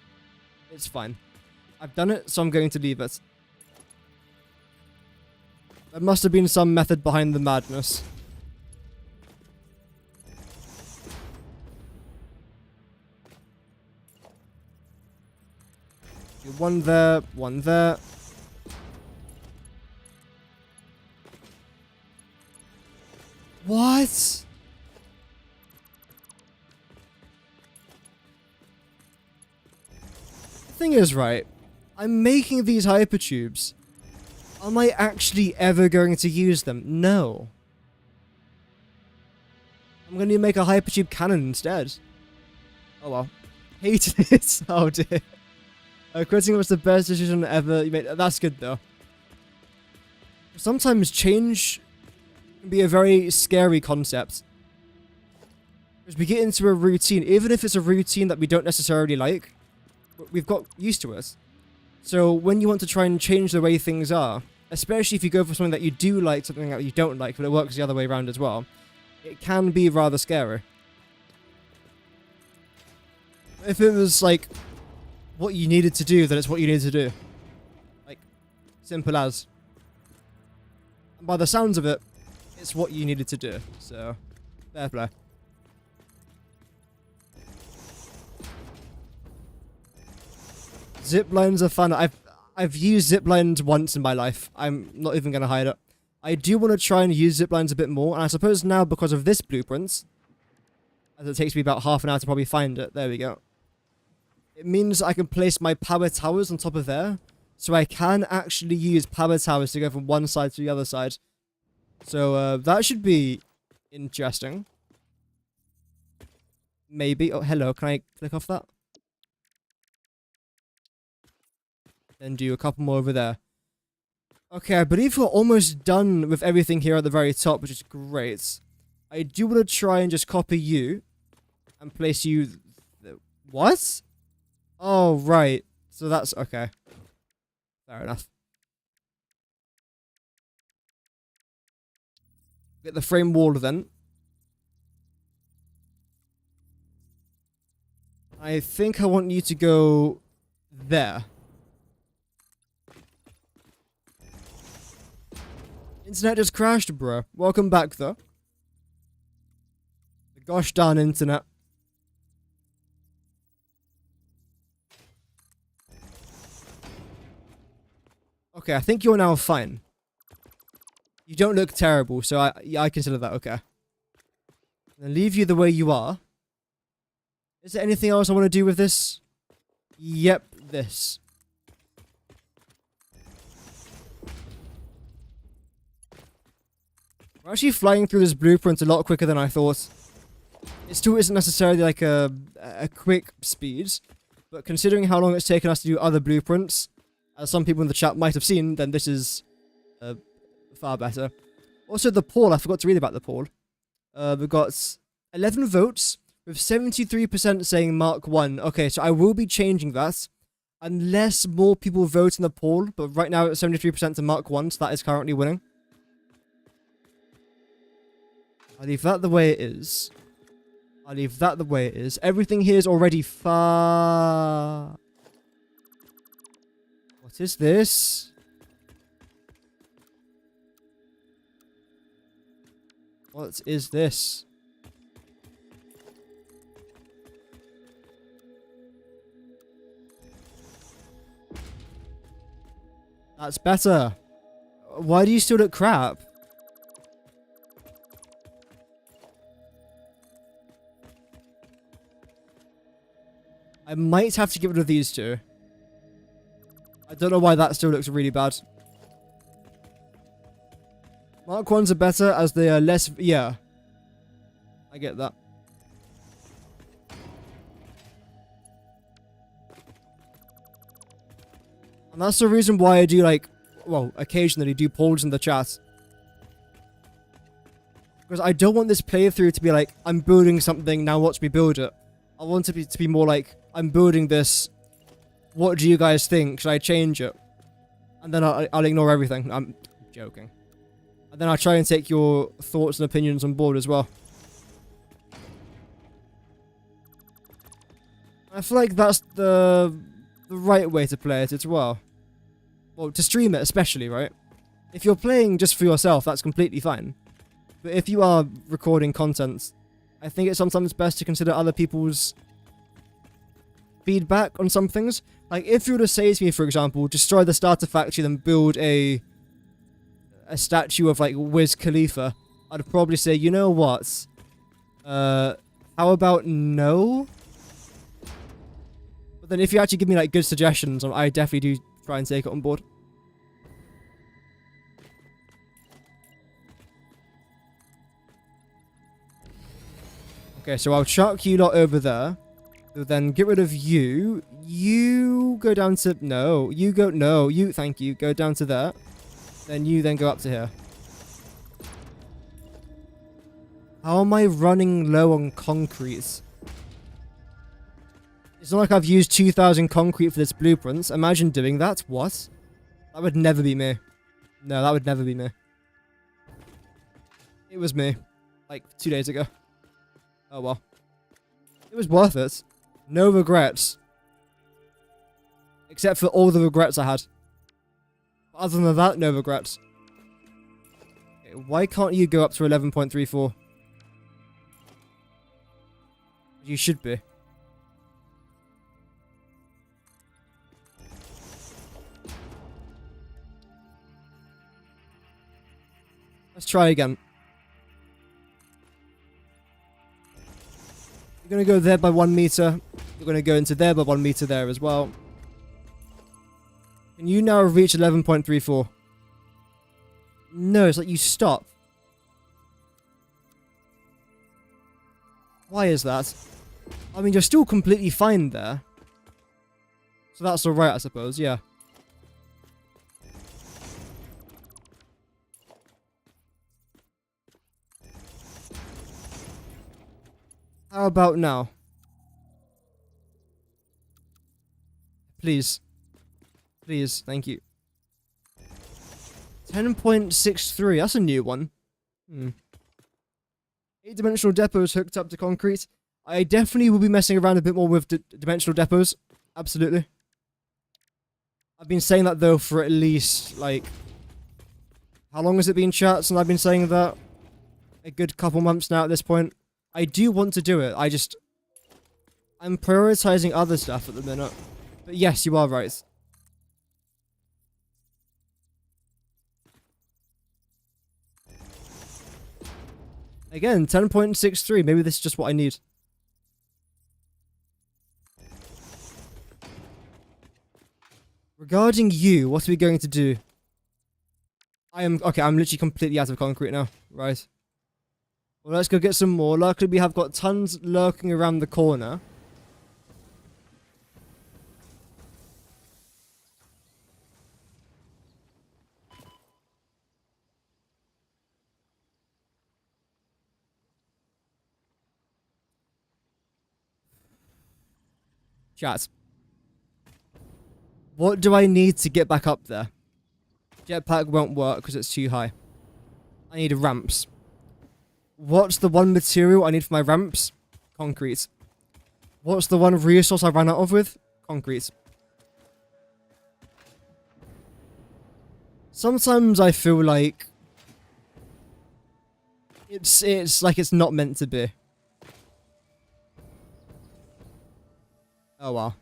It's fine. I've done it, so I'm going to leave it. There must have been some method behind the madness. One there, one there. What? The thing is, right, I'm making these hypertubes. Am I actually ever going to use them? No. I'm going to make a hypertube cannon instead. Oh well. Hated it. Oh dear. Quitting was the best decision ever you made. That's good though. Sometimes change can be a very scary concept. Because we get into a routine, even if it's a routine that we don't necessarily like, we've got used to it. So when you want to try and change the way things are, especially if you go for something that you do like, something that you don't like, but it works the other way around as well, it can be rather scary. If it was like what you needed to do, then it's what you needed to do. Like, simple as. And by the sounds of it, it's what you needed to do. So, fair play. Zip lines are fun. I've used zip lines once in my life. I'm not even going to hide it. I do want to try and use zip lines a bit more, and I suppose now because of this blueprint, as it takes me about half an hour to probably find it. There we go. It means I can place my power towers on top of there, so I can actually use power towers to go from one side to the other side. So that should be interesting. Maybe. Oh, hello. Can I click off that? Then do a couple more over there. Okay, I believe we're almost done with everything here at the very top, which is great. I do want to try and just copy you and place you... What? Oh, right. So that's... Okay. Fair enough. Get the frame wall then. I think I want you to go there. Internet just crashed, bro. Welcome back, though. The gosh darn internet. Okay, I think you're now fine. You don't look terrible, so I consider that okay. I'll leave you the way you are. Is there anything else I want to do with this? Yep, this. We're actually flying through this blueprint a lot quicker than I thought. It still isn't necessarily like a quick speed, but considering how long it's taken us to do other blueprints, as some people in the chat might have seen, then this is far better. Also, the poll, I forgot to read about the poll. We've got 11 votes, with 73% saying Mark 1. Okay, so I will be changing that, unless more people vote in the poll, but right now it's 73% to Mark 1, so that is currently winning. I'll leave that the way it is. I'll leave that the way it is. Everything here is already far... What is this? What is this? That's better. Why do you still look crap? I might have to get rid of these two. I don't know why that still looks really bad. Mark 1s are better as they are less... Yeah. I get that. And that's the reason why I do, like... Well, occasionally do polls in the chat. Because I don't want this playthrough to be like, I'm building something, now watch me build it. I want it to be more like, I'm building this, what do you guys think? Should I change it? And then I'll ignore everything. I'm joking. And then I'll try and take your thoughts and opinions on board as well. I feel like that's the right way to play it as well. Well, to stream it especially, right? If you're playing just for yourself, that's completely fine. But if you are recording content, I think it's sometimes best to consider other people's feedback on some things. Like, if you were to say to me, for example, destroy the starter factory, then build a statue of, like, Wiz Khalifa, I'd probably say, you know what? How about no? But then if you actually give me, like, good suggestions, I definitely do try and take it on board. Okay, so I'll chuck you lot over there. So then get rid of you. You go down to... No. You go... No. You... Thank you. Go down to there. Then you then go up to here. How am I running low on concrete? It's not like I've used 2,000 concrete for this blueprint. Imagine doing that. What? That would never be me. No, that would never be me. It was me. Like, 2 days ago. Oh well. It was worth it. No regrets. Except for all the regrets I had. But other than that, no regrets. Okay, why can't you go up to 11.34? You should be. Let's try again. You're going to go there by 1 meter. You're going to go into there by 1 meter there as well. Can you now reach 11.34? No, it's like you stop. Why is that? I mean, you're still completely fine there. So that's alright, I suppose, yeah. How about now? Please. Please, thank you. 10.63, that's a new one. 8-dimensional depots hooked up to concrete. I definitely will be messing around a bit more with dimensional depots. Absolutely. I've been saying that though for at least, like... How long has it been, chat, since I've been saying that? A good couple months now at this point. I do want to do it, I'm prioritizing other stuff at the minute. But yes, you are right. Again, 10.63. Maybe this is just what I need. Regarding you, what are we going to do? Okay, I'm literally completely out of concrete now. Right. Well, let's go get some more. Luckily, we have got tons lurking around the corner. Chat. What do I need to get back up there? Jetpack won't work because it's too high. I need ramps. What's the one material I need for my ramps? Concrete. What's the one resource I ran out of with? Concrete. Sometimes I feel like it's like it's not meant to be. Oh wow.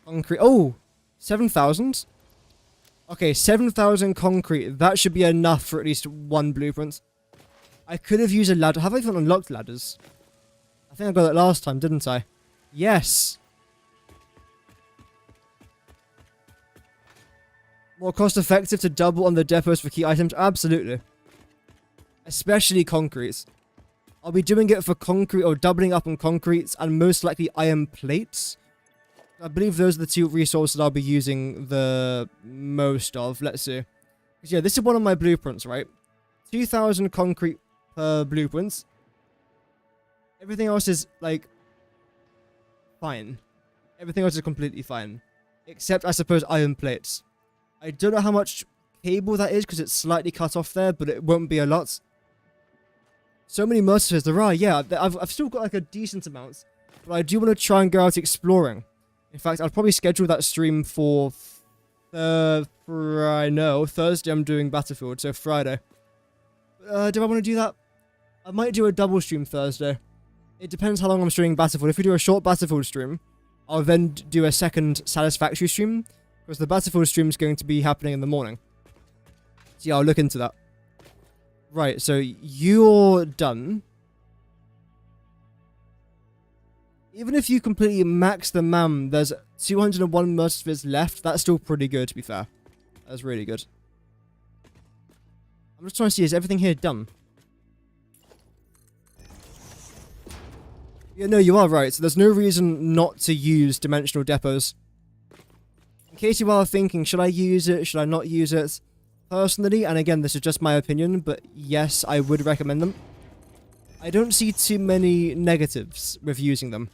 Concrete. Oh! 7,000? Okay, 7,000 concrete. That should be enough for at least one blueprint. I could have used a ladder. Have I even unlocked ladders? I think I got it last time, didn't I? Yes! More cost effective to double on the depots for key items? Absolutely. Especially concrete. I'll be doing it for concrete or doubling up on concrete and most likely iron plates. I believe those are the two resources I'll be using the most of. Let's see. Because yeah, this is one of my blueprints, right? 2,000 concrete per blueprints. Everything else is, like, fine. Everything else is completely fine. Except, I suppose, iron plates. I don't know how much cable that is because it's slightly cut off there, but it won't be a lot. So many mercenaries there are, yeah. I've still got, like, a decent amount. But I do want to try and go out exploring. In fact, I'll probably schedule that stream for Thursday I'm doing Battlefield, so Friday. Do I want to do that? I might do a double stream Thursday. It depends how long I'm streaming Battlefield. If we do a short Battlefield stream, I'll then do a second Satisfactory stream, because the Battlefield stream is going to be happening in the morning. So yeah, I'll look into that. Right, so you're done. Even if you completely max the MAM, there's 201 mercenaries left. That's still pretty good, to be fair. That's really good. I'm just trying to see, is everything here done? Yeah, no, you are right. So there's no reason not to use dimensional depots. In case you are thinking, should I use it? Should I not use it? Personally, and again, this is just my opinion, but yes, I would recommend them. I don't see too many negatives with using them.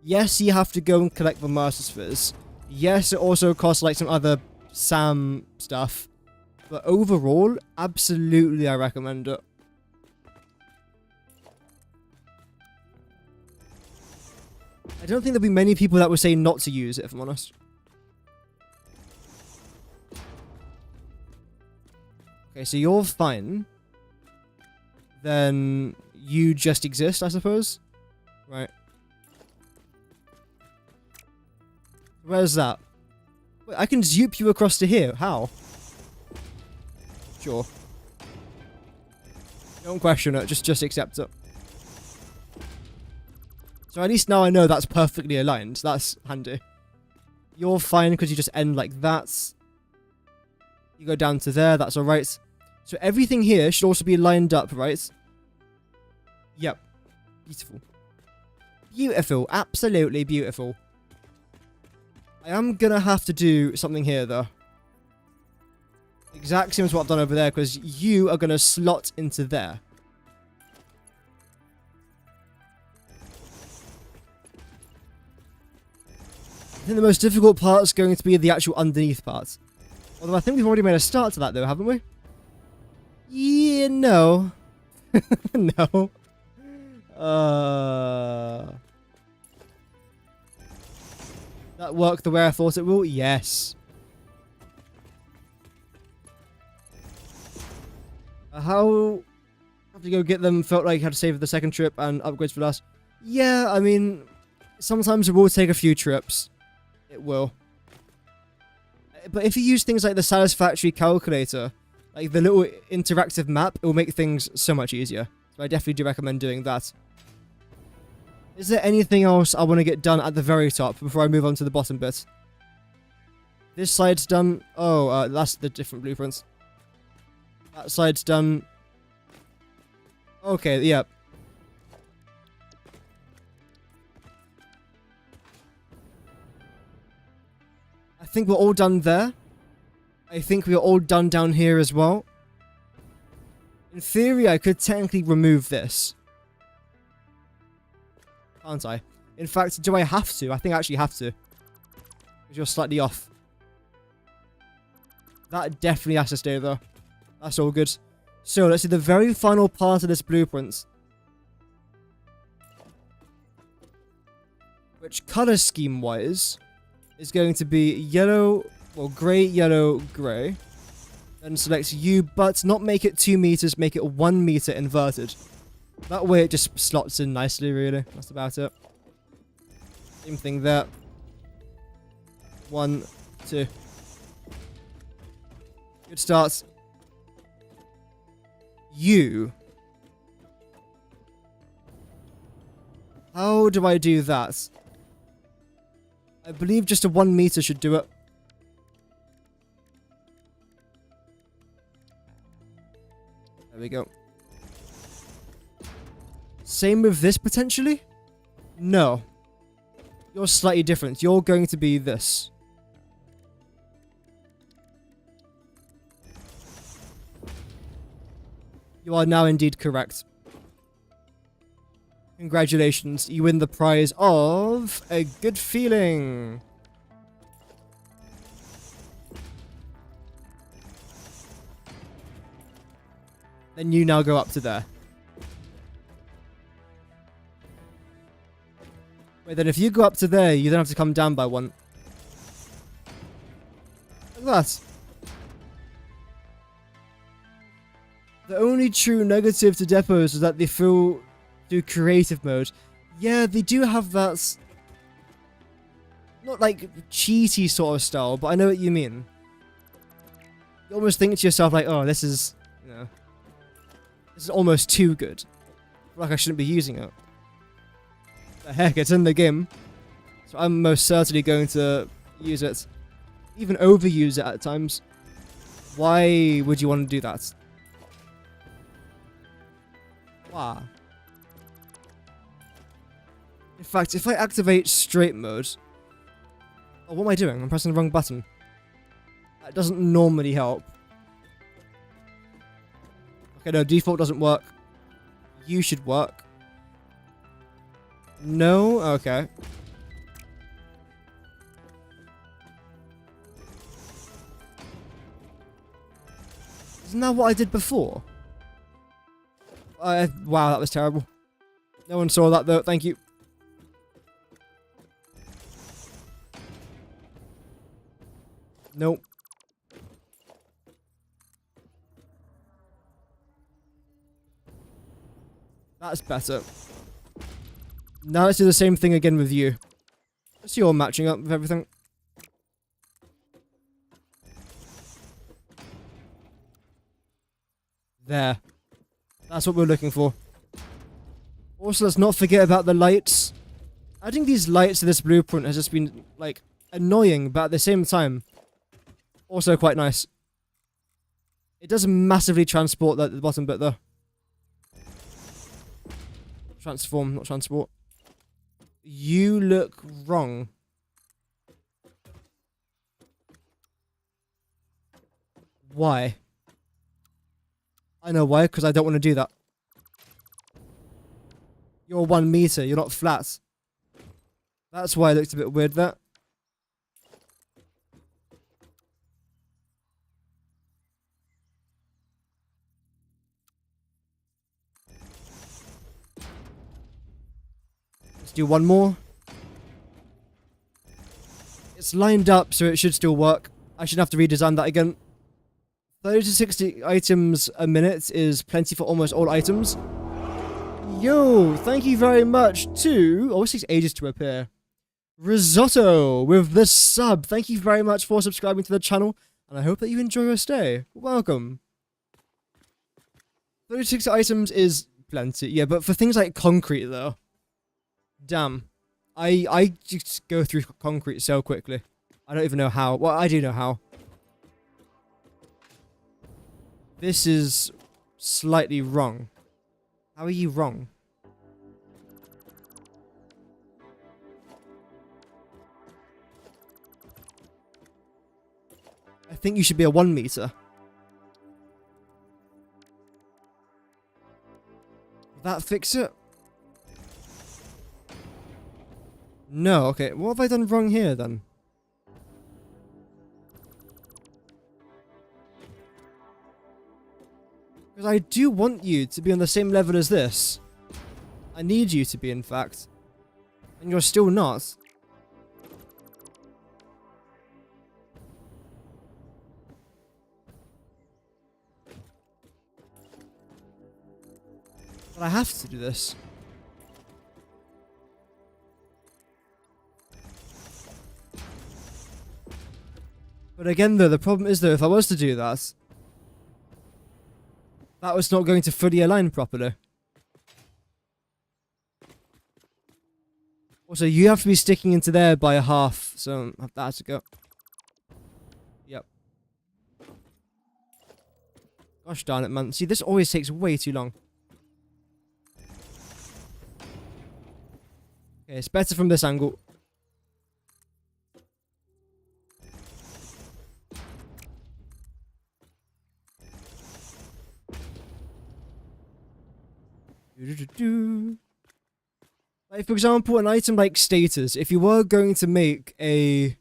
Yes, you have to go and collect the Master Spheres. Yes, it also costs like some other SAM stuff. But overall, absolutely I recommend it. I don't think there'll be many people that would say not to use it, if I'm honest. Okay, so you're fine. Then you just exist, I suppose. Right. Where's that? Wait, I can zoop you across to here. How? Sure. Don't question it. Just accept it. So at least now I know that's perfectly aligned. That's handy. You're fine because you just end like that. You go down to there. That's alright. So everything here should also be lined up, right? Yep. Beautiful. Beautiful. Absolutely beautiful. I am gonna have to do something here, though. Exact same as what I've done over there, because you are gonna slot into there. I think the most difficult part is going to be the actual underneath part. Although I think we've already made a start to that though, haven't we? Yeah, no. No. That worked the way I thought it will? Yes. How have to go get them felt like you had to save the second trip and upgrades for last? Yeah, I mean, sometimes it will take a few trips. It will. But if you use things like the Satisfactory calculator, like the little interactive map, it will make things so much easier. So I definitely do recommend doing that. Is there anything else I want to get done at the very top before I move on to the bottom bit? This side's done. Oh, that's the different blueprints. That side's done. Okay, yeah. I think we're all done there. I think we're all done down here as well. In theory, I could technically remove this. Can't I? In fact, do I have to? I think I actually have to. Because you're slightly off. That definitely has to stay there. That's all good. So, let's see the very final part of this blueprint. Which color scheme-wise is going to be yellow, well, grey, yellow, grey. Then select U, but not make it 2 meters, make it 1 meter inverted. That way it just slots in nicely, really. That's about it. Same thing there. 1, 2. Good start. U. How do I do that? I believe just a 1 meter should do it. There we go. Same with this, potentially? No. You're slightly different. You're going to be this. You are now indeed correct. Congratulations, you win the prize of a good feeling. Then you now go up to there. Wait, then if you go up to there, you don't have to come down by 1. Like that. The only true negative to depots is that they feel through creative mode. Yeah, they do have that, not like cheaty sort of style, but I know what you mean. You almost think to yourself like, oh, this is, you know, this is almost too good. I feel like I shouldn't be using it. The heck, it's in the game. So I'm most certainly going to use it. Even overuse it at times. Why would you want to do that? Wow. In fact, if I activate straight mode... Oh, what am I doing? I'm pressing the wrong button. That doesn't normally help. Okay, no, default doesn't work. You should work. No? Okay. Isn't that what I did before? Wow, that was terrible. No one saw that though, thank you. Nope. That's better. Now let's do the same thing again with you. Let's see you're matching up with everything. There. That's what we're looking for. Also, let's not forget about the lights. Adding these lights to this blueprint has just been, like, annoying, but at the same time, also quite nice. It does massively transport the bottom bit, though. Transform, not transport. You look wrong. Why? I know why, because I don't want to do that. You're 1 meter, you're not flat. That's why it looks a bit weird, that. Let's do one more. It's lined up, so it should still work. I shouldn't have to redesign that again. 30 to 60 items a minute is plenty for almost all items. Yo, thank you very much to... Oh, it takes ages to appear. Risotto with the sub. Thank you very much for subscribing to the channel, and I hope that you enjoy your stay. Welcome. 36 items is plenty. Yeah, but for things like concrete, though. Damn. I just go through concrete so quickly. I don't even know how. Well, I do know how. This is slightly wrong. How are you wrong? I think you should be a 1 meter. Will that fix it? No, okay. What have I done wrong here then? Because I do want you to be on the same level as this. I need you to be, in fact. And you're still not. But I have to do this. But again though, the problem is though, if I was to do that, that was not going to fully align properly. Also, you have to be sticking into there by a half, so that has to go. Yep. Gosh darn it, man. See, this always takes way too long. Okay, it's better from this angle. Like, for example, an item like status, if you were going to make a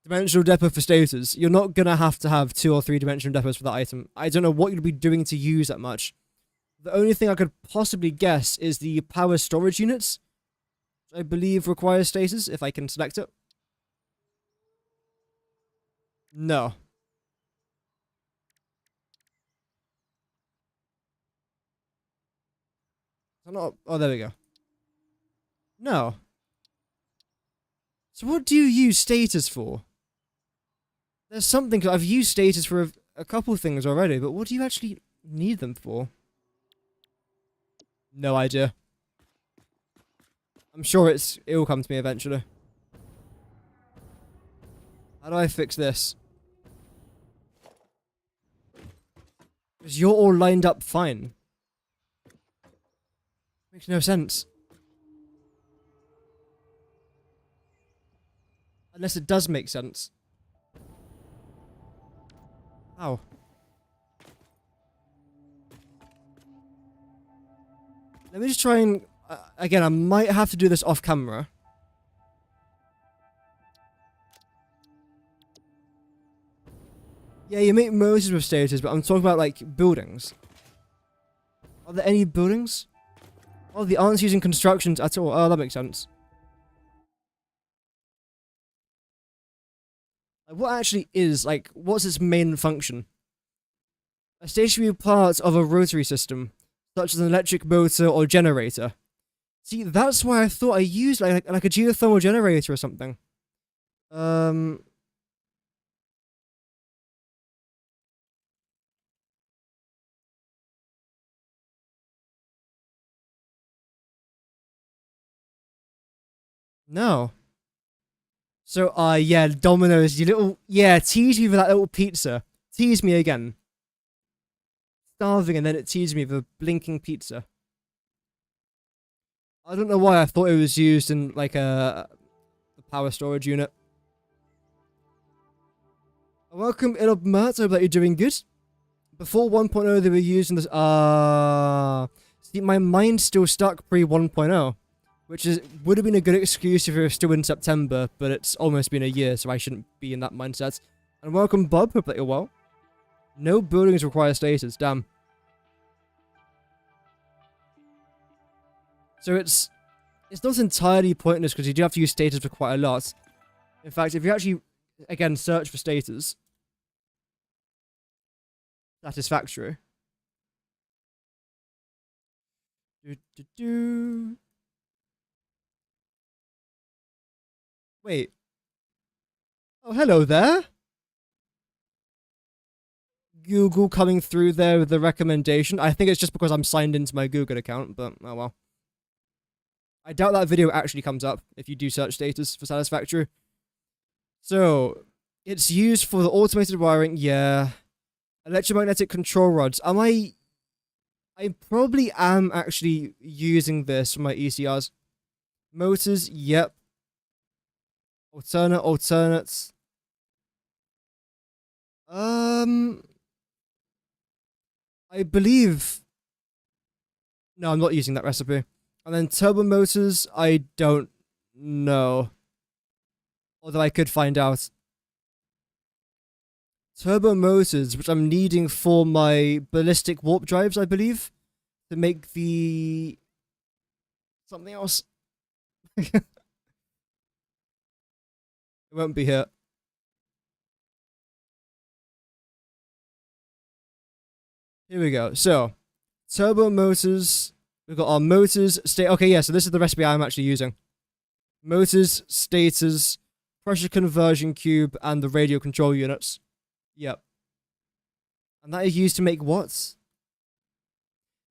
dimensional depot for status, you're not going to have 2 or 3 dimensional depots for that item. I don't know what you'd be doing to use that much. The only thing I could possibly guess is the power storage units, which I believe require status, if I can select it. No. Not, oh, there we go. No. So what do you use status for? There's something, I've used status for a couple things already, but what do you actually need them for? No idea. I'm sure it will come to me eventually. How do I fix this? Because you're all lined up fine. Makes no sense. Unless it does make sense. How? Let me just try and... again, I might have to do this off camera. Yeah, you make Moses with status, but I'm talking about, like, buildings. Are there any buildings? Oh, they aren't using constructions at all. Oh, that makes sense. Like, what actually is, like, what's its main function? A stationary part of a rotary system, such as an electric motor or generator. See, that's why I thought I used, like a geothermal generator or something. No. So, yeah, Domino's, you little... Yeah, tease me for that little pizza. Tease me again. Starving and then it teased me with a blinking pizza. I don't know why I thought it was used in, like, a power storage unit. Welcome, Ilob Mert. I hope that you're doing good. Before 1.0, they were using this... See, my mind's still stuck pre-1.0. Which would have been a good excuse if it was still in September, but it's almost been a year, so I shouldn't be in that mindset. And welcome, Bob. Hope that you're well. No buildings require status. Damn. So it's not entirely pointless because you do have to use status for quite a lot. In fact, if you actually, again, search for status, Satisfactory. Wait. Oh, hello there. Google coming through there with the recommendation. I think it's just because I'm signed into my Google account, but oh well. I doubt that video actually comes up if you do search status for Satisfactory. So, it's used for the automated wiring, yeah. Electromagnetic control rods. I probably am actually using this for my ECRs. Motors, yep. Alternates. I believe... No, I'm not using that recipe. And then turbo motors, I don't know. Although I could find out. Turbo motors, which I'm needing for my ballistic warp drives, I believe. To make the... something else. It won't be here. Here we go. So, turbo motors. We've got our motors, okay, yeah, so this is the recipe I'm actually using. Motors, stators, pressure conversion cube, and the radio control units. Yep. And that is used to make what?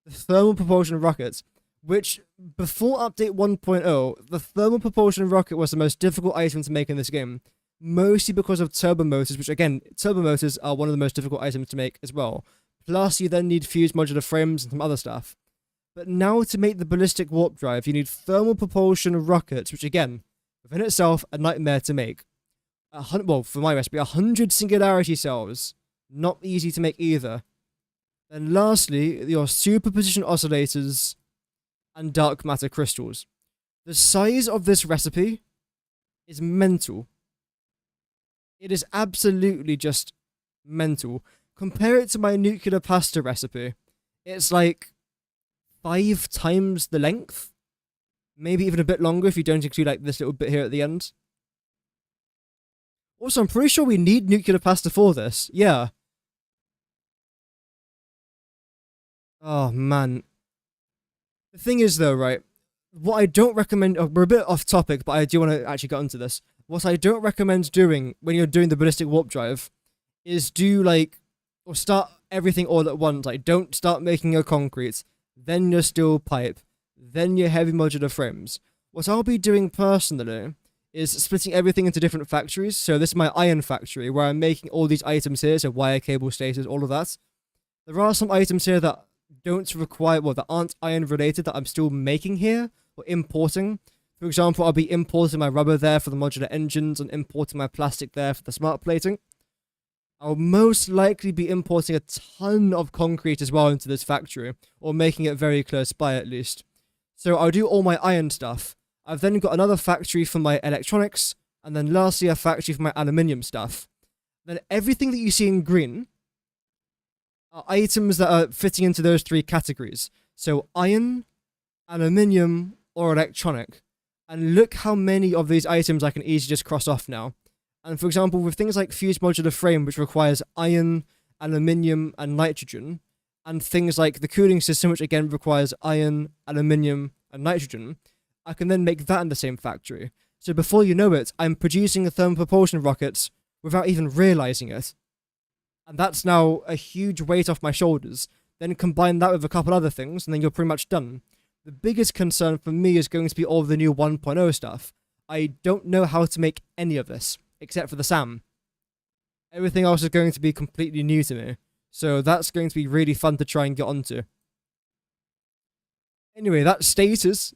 The thermal propulsion rocket, which, before update 1.0, the thermal propulsion rocket was the most difficult item to make in this game. Mostly because of turbo motors, which again, turbo motors are one of the most difficult items to make as well. Plus, you then need fused modular frames and some other stuff. But now to make the ballistic warp drive, you need thermal propulsion rockets, which again, within itself, a nightmare to make. Well, for my recipe, 100 singularity cells. Not easy to make either. Then lastly, your superposition oscillators and dark matter crystals. The size of this recipe is mental. It is absolutely just mental. Compare it to my nuclear pasta recipe. It's like 5 times the length. Maybe even a bit longer if you don't include like this little bit here at the end. Also, I'm pretty sure we need nuclear pasta for this. Yeah. Oh, man. The thing is, though, right? What I don't recommend... we're a bit off topic, but I do want to actually get onto this. What I don't recommend doing when you're doing the ballistic warp drive is do, like... or start everything all at once. Like, don't start making your concrete, then your steel pipe, then your heavy modular frames. What I'll be doing personally is splitting everything into different factories. So this is my iron factory, where I'm making all these items here, so wire, cable, stators, all of that. There are some items here that don't require, well, that aren't iron related that I'm still making here, or importing. For example, I'll be importing my rubber there for the modular engines, and importing my plastic there for the smart plating. I'll most likely be importing a ton of concrete as well into this factory, or making it very close by at least. So I'll do all my iron stuff. I've then got another factory for my electronics, and then lastly a factory for my aluminium stuff. Then everything that you see in green are items that are fitting into those 3 categories. So iron, aluminium, or electronic. And look how many of these items I can easily just cross off now. And for example, with things like fused modular frame, which requires iron, aluminium, and nitrogen, and things like the cooling system, which again requires iron, aluminium, and nitrogen, I can then make that in the same factory. So before you know it, I'm producing the thermal propulsion rockets without even realizing it. And that's now a huge weight off my shoulders. Then combine that with a couple other things, and then you're pretty much done. The biggest concern for me is going to be all the new 1.0 stuff. I don't know how to make any of this, except for the SAM. Everything else is going to be completely new to me. So that's going to be really fun to try and get onto. Anyway, that's status.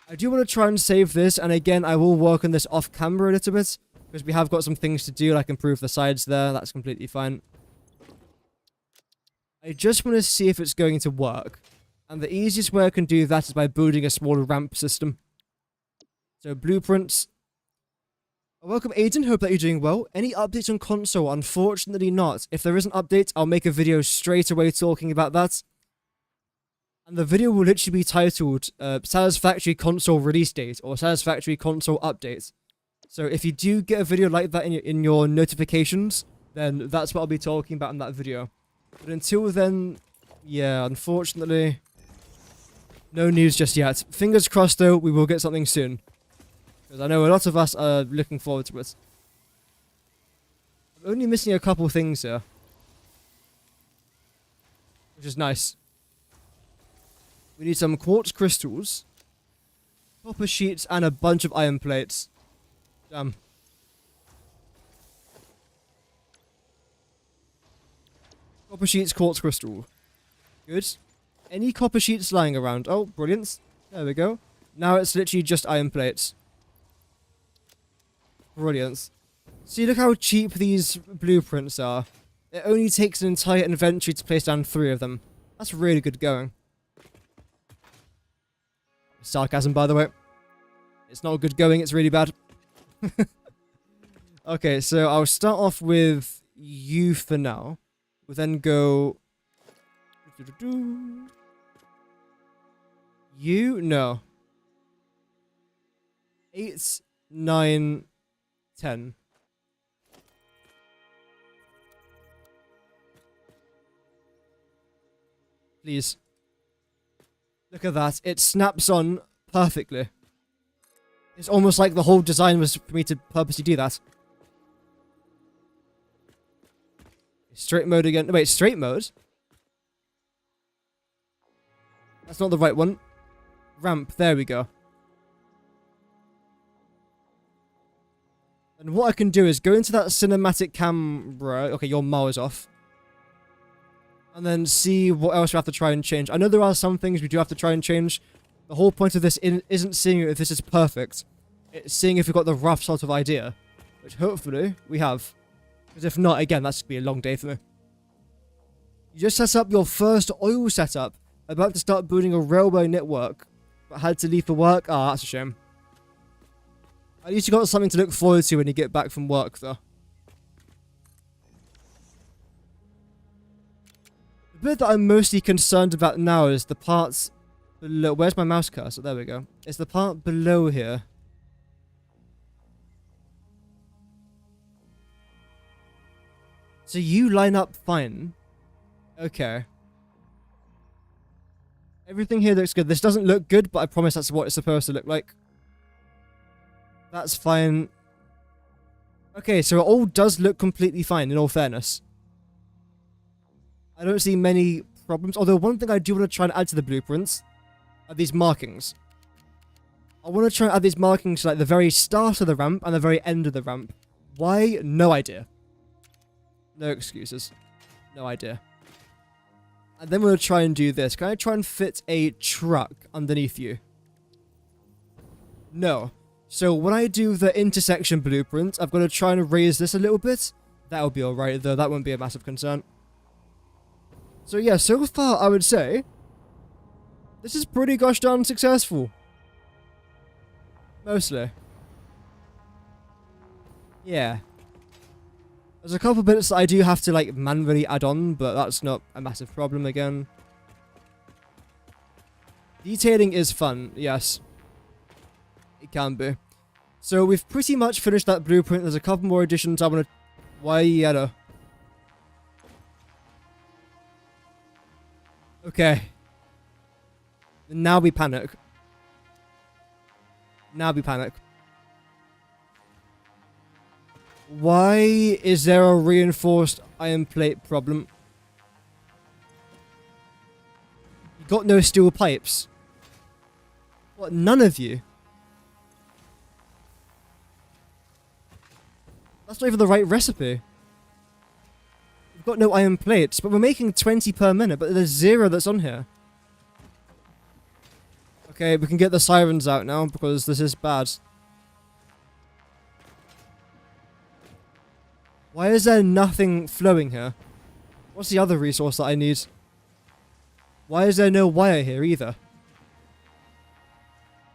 I do want to try and save this, and again, I will work on this off camera a little bit, because we have got some things to do, like improve the sides there. That's completely fine. I just want to see if it's going to work. And the easiest way I can do that is by building a smaller ramp system. So, blueprints. Welcome, Aiden. Hope that you're doing well. Any updates on console? Unfortunately not. If there is an update, I'll make a video straight away talking about that. And the video will literally be titled Satisfactory Console Release Date or Satisfactory Console Update. So if you do get a video like that in your notifications, then that's what I'll be talking about in that video. But until then, yeah, unfortunately, no news just yet. Fingers crossed though, we will get something soon. Because I know a lot of us are looking forward to it. I'm only missing a couple things here. Which is nice. We need some quartz crystals, copper sheets, and a bunch of iron plates. Damn. Copper sheets, quartz crystal. Good. Any copper sheets lying around? Oh, brilliant. There we go. Now it's literally just iron plates. Brilliant. See, look how cheap these blueprints are. It only takes an entire inventory to place down 3 of them. That's really good going. Sarcasm, by the way. It's not good going, it's really bad. Okay, so I'll start off with you for now. We'll then go... You? No. 8, 9, 10. Please. Look at that. It snaps on perfectly. It's almost like the whole design was for me to purposely do that. Straight mode again. Wait, straight mode? That's not the right one. Ramp. There we go. And what I can do is go into that cinematic camera. Okay, your miles off. And then see what else we have to try and change. I know there are some things we do have to try and change. The whole point of this isn't seeing if this is perfect. It's seeing if we've got the rough sort of idea. Which hopefully we have. Because if not, again, that's going to be a long day for me. You just set up your first oil setup. About to start building a railway network. But had to leave for work. Ah, that's a shame. At least you got something to look forward to when you get back from work, though. The bit that I'm mostly concerned about now is the parts below. Where's my mouse cursor? There we go. It's the part below here. So you line up fine. Okay. Everything here looks good. This doesn't look good, but I promise that's what it's supposed to look like. That's fine. Okay, so it all does look completely fine, in all fairness. I don't see many problems. Although one thing I do want to try and add to the blueprints are these markings. I want to try and add these markings to like the very start of the ramp and the very end of the ramp. Why? No idea. No excuses. No idea. And then we're going to try and do this. Can I try and fit a truck underneath you? No. So when I do the intersection blueprint, I've got to try and raise this a little bit. That'll be alright though. That won't be a massive concern. So yeah, so far I would say this is pretty gosh darn successful. Mostly. Yeah. There's a couple bits that I do have to like manually add on, but that's not a massive problem again. Detailing is fun, yes. It can be. So we've pretty much finished that blueprint. There's a couple more additions I want to... Why yellow? Okay. Now we panic. Now we panic. Why is there a reinforced iron plate problem? You got no steel pipes? What, none of you? That's not even the right recipe. We've got no iron plates, but we're making 20 per minute, but there's 0 that's on here. Okay, we can get the sirens out now, because this is bad. Why is there nothing flowing here? What's the other resource that I need? Why is there no wire here either?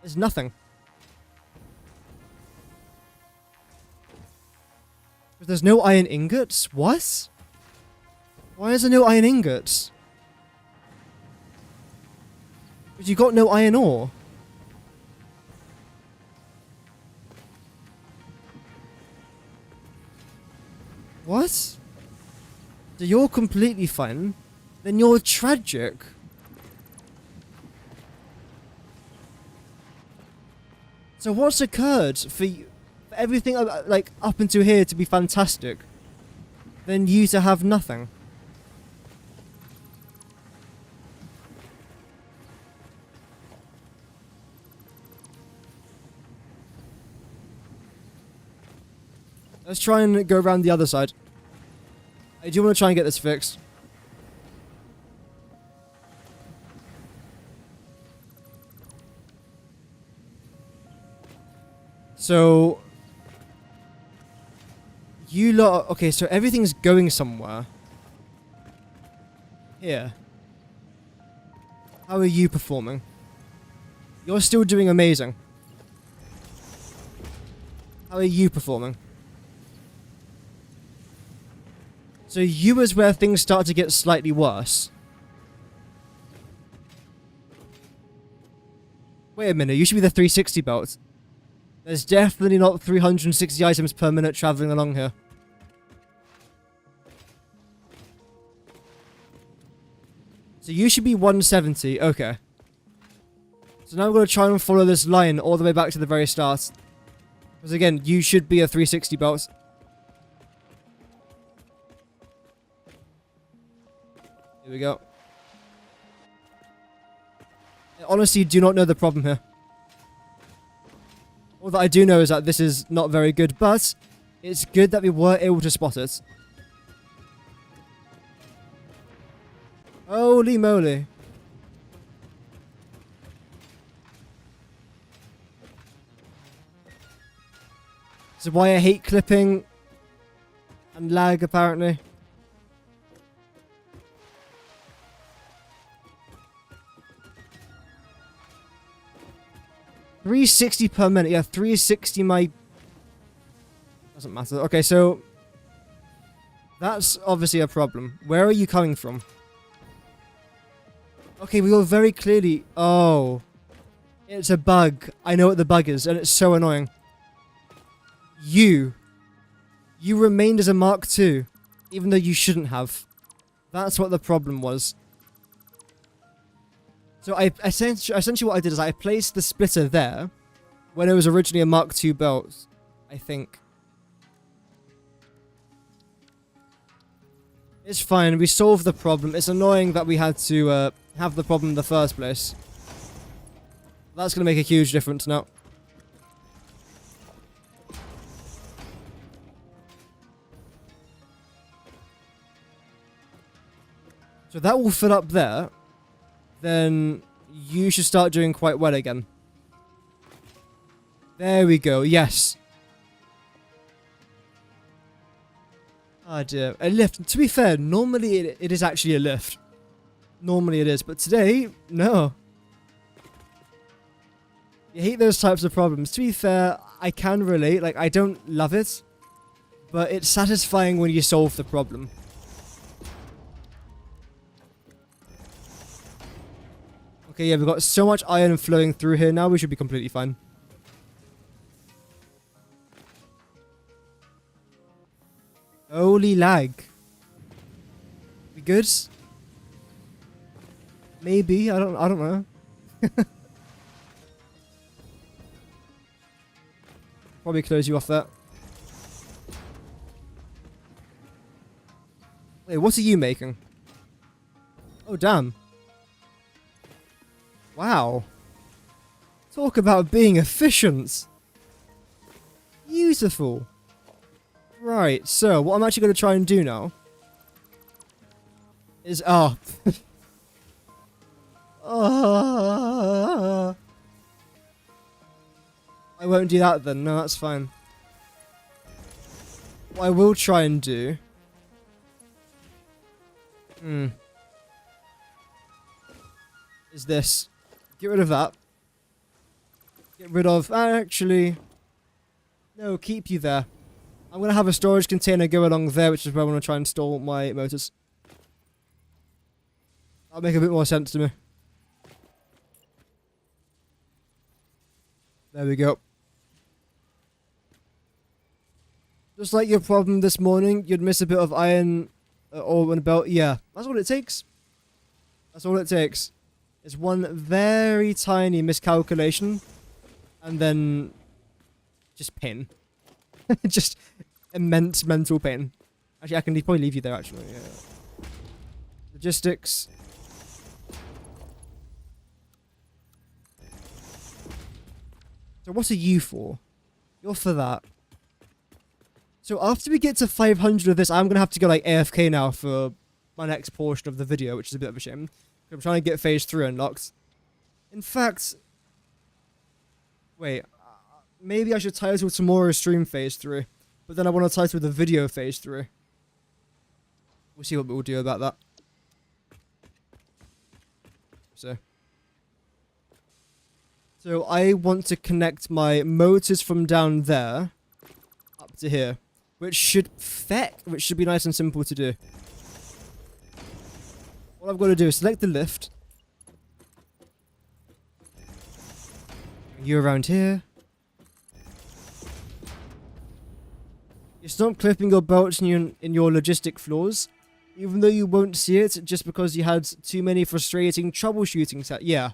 There's nothing. But there's no iron ingots? What? Why is there no iron ingots? Because you got no iron ore. What? So you're completely fine? Then you're tragic. So what's occurred for everything like up until here to be fantastic, then you to have nothing? Let's try and go around the other side. I do want to try and get this fixed. So you lot, okay, so everything's going somewhere. Here. How are you performing? You're still doing amazing. How are you performing? So you is where things start to get slightly worse. Wait a minute, you should be the 360 belt. There's definitely not 360 items per minute traveling along here. So you should be 170, okay. So now I'm going to try and follow this line all the way back to the very start. Because again, you should be a 360 belt. Here we go. I honestly do not know the problem here. All that I do know is that this is not very good, but it's good that we were able to spot it. Holy moly. This is why I hate clipping and lag, apparently. $360 per minute. Yeah, 360 my... Doesn't matter. Okay, so... That's obviously a problem. Where are you coming from? Okay, we were very clearly... Oh. It's a bug. I know what the bug is, and it's so annoying. You remained as a Mark II, even though you shouldn't have. That's what the problem was. So I essentially what I did is I placed the splitter there when it was originally a Mark II belt, I think. It's fine, we solved the problem. It's annoying that we had to have the problem in the first place. That's going to make a huge difference now. So that will fill up there. Then you should start doing quite well again. There we go, yes. Oh dear, a lift. To be fair, normally it is actually a lift. Normally it is, but today, no. You hate those types of problems. To be fair, I can relate. Like, I don't love it, but it's satisfying when you solve the problem. Okay, yeah, we've got so much iron flowing through here now, we should be completely fine. Holy lag. We good? Maybe, I don't know. Probably close you off there. Wait, what are you making? Oh, damn. Wow. Talk about being efficient. Beautiful. Right, so what I'm actually going to try and do now is... Oh. I won't do that then. No, that's fine. What I will try and do... is this. Get rid of that. Get rid of... Actually... No, keep you there. I'm going to have a storage container go along there, which is where I want to try and store my motors. That'll make a bit more sense to me. There we go. Just like your problem this morning, you'd miss a bit of iron ore in a belt. Yeah, that's all it takes. That's all it takes. It's one very tiny miscalculation, and then just pain. Just immense mental pain. Actually, I can probably leave you there, actually. Yeah. Logistics. So what are you for? You're for that. So after we get to 500 of this, I'm going to have to go like AFK now for my next portion of the video, which is a bit of a shame. I'm trying to get phase 3 unlocked. In fact... Wait. Maybe I should title tomorrow's stream phase 3. But then I want to title the video phase 3. We'll see what we'll do about that. So I want to connect my motors from down there up to here, which should be nice and simple to do. All I've got to do is select the lift. Bring you around here. You stop clipping your belts in your logistic floors, even though you won't see it just because you had too many frustrating troubleshooting sets. Yeah.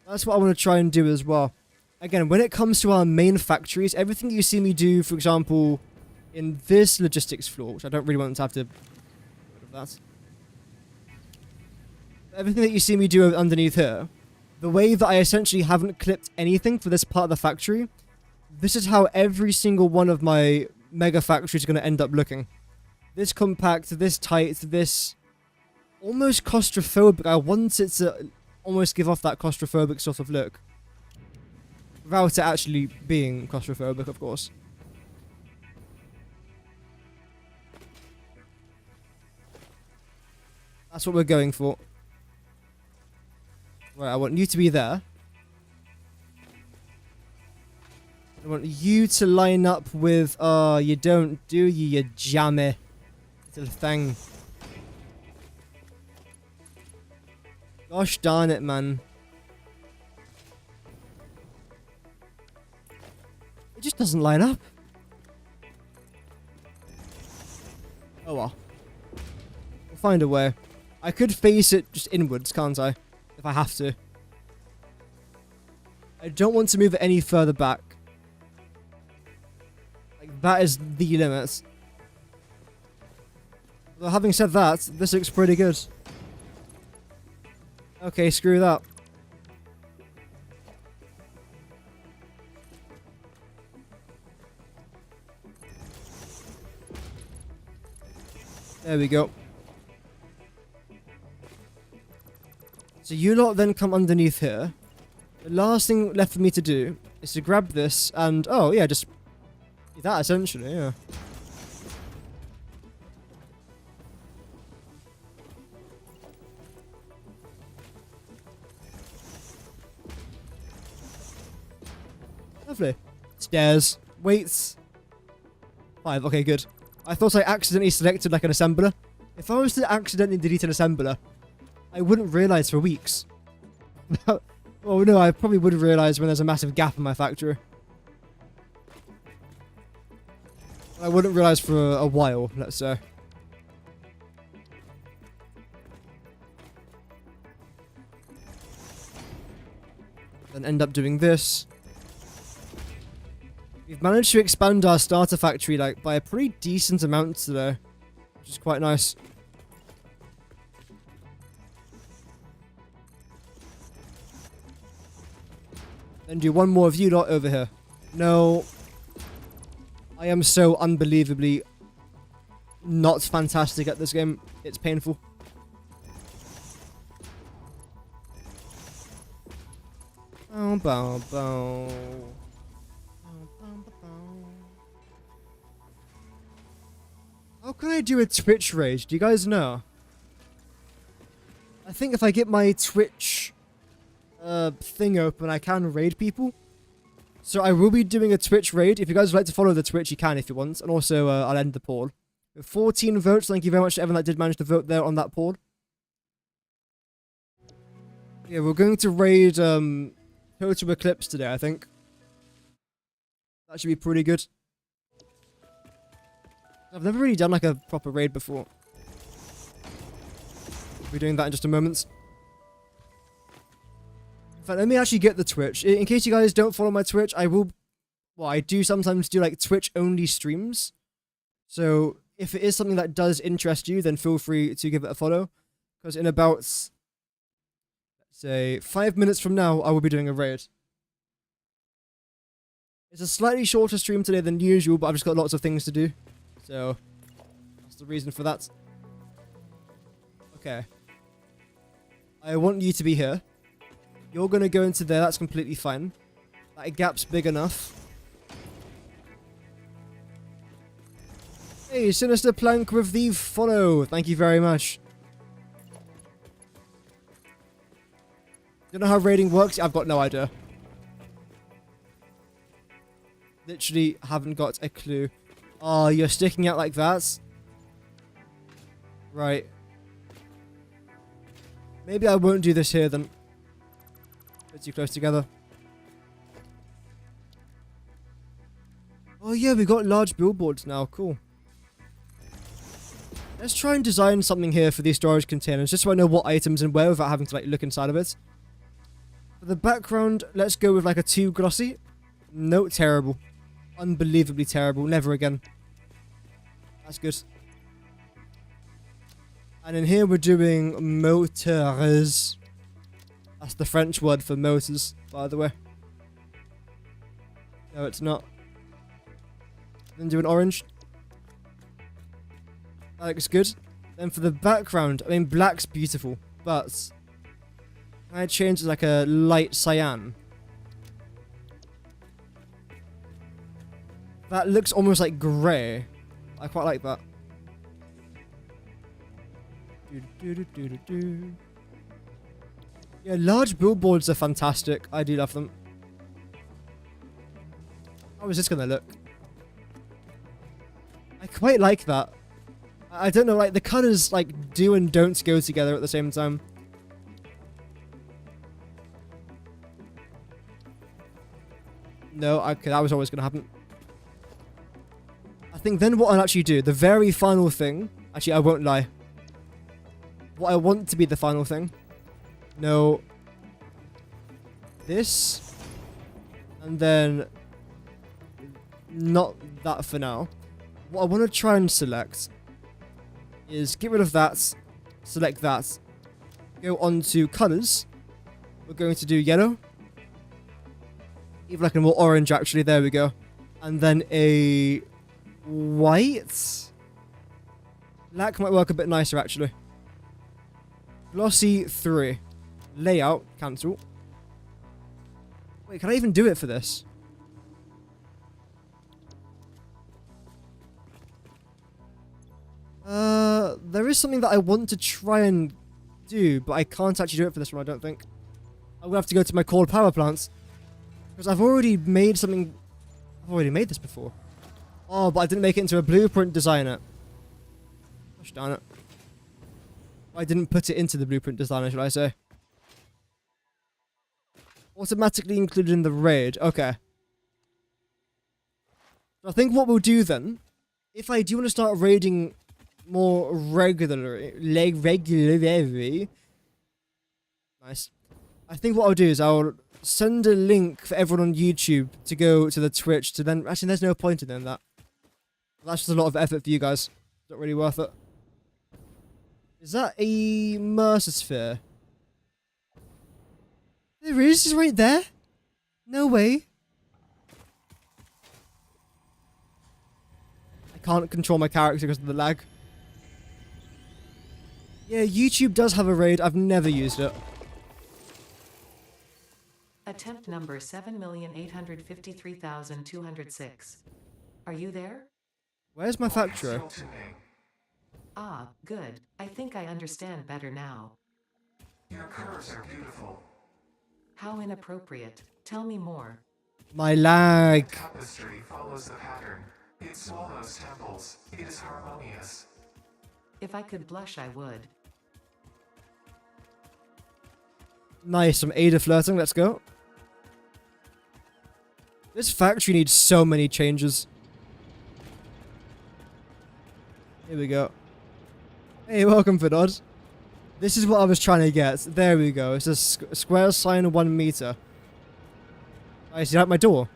That's what I want to try and do as well. Again, when it comes to our main factories, everything you see me do, for example, in this logistics floor, which I don't really want to have to get rid of that. Everything that you see me do underneath here, the way that I essentially haven't clipped anything for this part of the factory, this is how every single one of my mega factories are going to end up looking. This compact, this tight, this almost claustrophobic. I want it to almost give off that claustrophobic sort of look. Without it actually being claustrophobic, of course. That's what we're going for. Right, I want you to be there. I want you to line up with... Oh, you don't, do you jammy little thing. Gosh darn it, man. It just doesn't line up. Oh well. We'll find a way. I could face it just inwards, can't I? If I have to. I don't want to move it any further back. Like, that is the limit. Well, having said that, this looks pretty good. Okay, screw that. There we go. So you lot then come underneath here. The last thing left for me to do is to grab this and... Oh, yeah, just... that, essentially, yeah. Lovely. Stairs. Weights. 5. Okay, good. I thought I accidentally selected like an assembler. If I was to accidentally delete an assembler, I wouldn't realise for weeks. Oh no, I probably wouldn't realise when there's a massive gap in my factory. I wouldn't realise for a while, let's say. Then end up doing this. We've managed to expand our starter factory like by a pretty decent amount today, which is quite nice. Then do one more of you lot over here. No. I am so unbelievably not fantastic at this game. It's painful. Bow, bow, bow. How can I do a Twitch raid? Do you guys know? I think if I get my Twitch thing open, I can raid people. So I will be doing a Twitch raid. If you guys would like to follow the Twitch, you can if you want. And also, I'll end the poll. With 14 votes, thank you very much to everyone that did manage to vote there on that poll. Yeah, we're going to raid Total Eclipse today, I think. That should be pretty good. I've never really done like a proper raid before. We'll be doing that in just a moment. In fact, let me actually get the Twitch. In case you guys don't follow my Twitch, I will... Well, I do sometimes do like Twitch-only streams. So, if it is something that does interest you, then feel free to give it a follow. Because in about, let's say, 5 minutes from now, I will be doing a raid. It's a slightly shorter stream today than usual, but I've just got lots of things to do. So, that's the reason for that. Okay. I want you to be here. You're going to go into there, that's completely fine. That gap's big enough. Hey, Sinister Plank with the follow. Thank you very much. Don't know how raiding works? I've got no idea. Literally haven't got a clue. Oh, you're sticking out like that? Right. Maybe I won't do this here then. Bit too close together. Oh yeah, we got large billboards now. Cool. Let's try and design something here for these storage containers, just so I know what items and where without having to like look inside of it. For the background, let's go with like a 2 glossy. No, terrible. Unbelievably terrible. Never again. That's good. And in here we're doing motors. That's the French word for motors, by the way. No, it's not. Then do an orange. That looks good. Then for the background, I mean, black's beautiful, but I change it like a light cyan. That looks almost like grey. I quite like that. Yeah, large billboards are fantastic. I do love them. How is this gonna look? I quite like that. I don't know, like, the colours, like, do and don't go together at the same time. No, okay, that was always going to happen. I think then what I'll actually do, the very final thing... Actually, I won't lie. What I want to be the final thing... No. This. And then... Not that for now. What I want to try and select... is get rid of that, select that, go on to colours. We're going to do yellow. Even like a more orange actually, there we go. And then a white. Black might work a bit nicer actually. Glossy 3. Layout, cancel. Wait, can I even do it for this? There is something that I want to try and do, but I can't actually do it for this one, I don't think. I'm gonna have to go to my coal power plants. Because I've already made something... I've already made this before. Oh, but I didn't make it into a blueprint designer. Gosh darn it. I didn't put it into the blueprint designer, should I say. Automatically included in the raid. Okay. I think what we'll do then, if I do want to start raiding more regularly, nice. I think what I'll do is I'll send a link for everyone on YouTube to go to the Twitch to then... Actually, there's no point in doing that. That's just a lot of effort for you guys. Not really worth it. Is that a Mercer sphere? There is, it's right there. No way. I can't control my character because of the lag. Yeah, YouTube does have a raid. I've never used it. Attempt number 7,853,206. Are you there? Where's my factory? Ah, good. I think I understand better now. Your colors are beautiful. How inappropriate. Tell me more. My lag. Tapestry follows the pattern. It swallows temples. It is harmonious. If I could blush, I would. Nice, some Ada flirting, let's go. This factory needs so many changes. Here we go. Hey, welcome, Fidod. This is what I was trying to get. There we go. It's a square sign 1 meter. I see, like my door.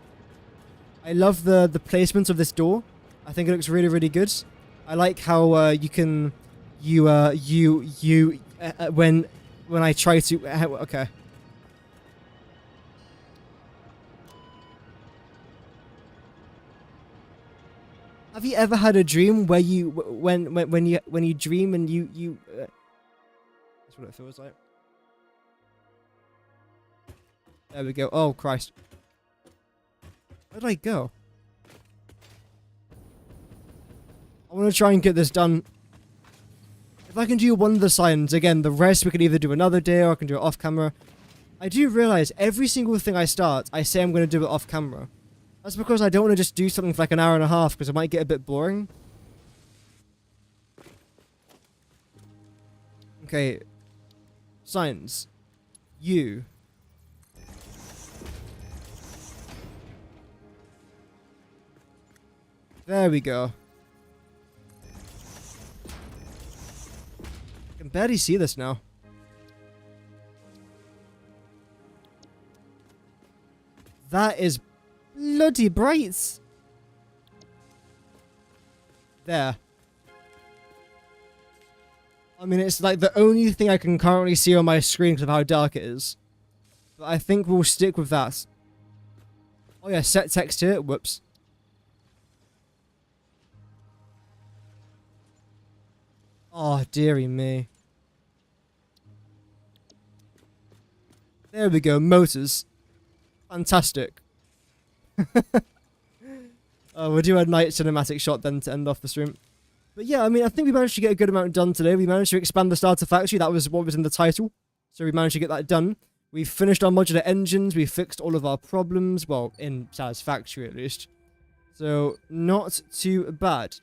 I love the placement of this door. I think it looks really, really good. I like how you can when I try to okay. Have you ever had a dream where you when you dream and you that's what it feels like. There we go. Oh Christ. Where did I go? I want to try and get this done. If I can do one of the signs, again, the rest we can either do another day or I can do it off camera. I do realize every single thing I start, I say I'm going to do it off camera. That's because I don't want to just do something for like an hour and a half because it might get a bit boring. Okay. Signs. You. There we go. I can barely see this now. That is bloody bright. There. I mean, it's like the only thing I can currently see on my screen because of how dark it is. But I think we'll stick with that. Oh yeah, set text here. Whoops. Oh, dearie me. There we go, motors. Fantastic. We'll do a night cinematic shot then to end off the stream. But yeah, I mean, I think we managed to get a good amount done today. We managed to expand the starter factory. That was what was in the title. So we managed to get that done. We finished our modular engines. We fixed all of our problems. Well, in Satisfactory at least. So, not too bad.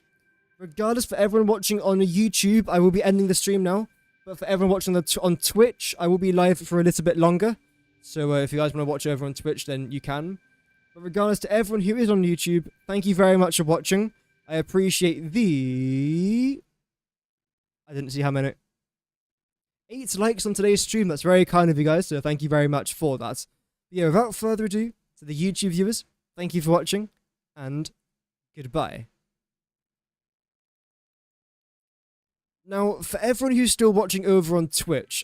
Regardless, for everyone watching on YouTube, I will be ending the stream now. But for everyone watching on Twitch, I will be live for a little bit longer. So if you guys want to watch over on Twitch, then you can. But regardless to everyone who is on YouTube, thank you very much for watching. I appreciate the... I didn't see how many. 8 likes on today's stream. That's very kind of you guys, so thank you very much for that. But yeah, without further ado, to the YouTube viewers, thank you for watching, and goodbye. Now, for everyone who's still watching over on Twitch,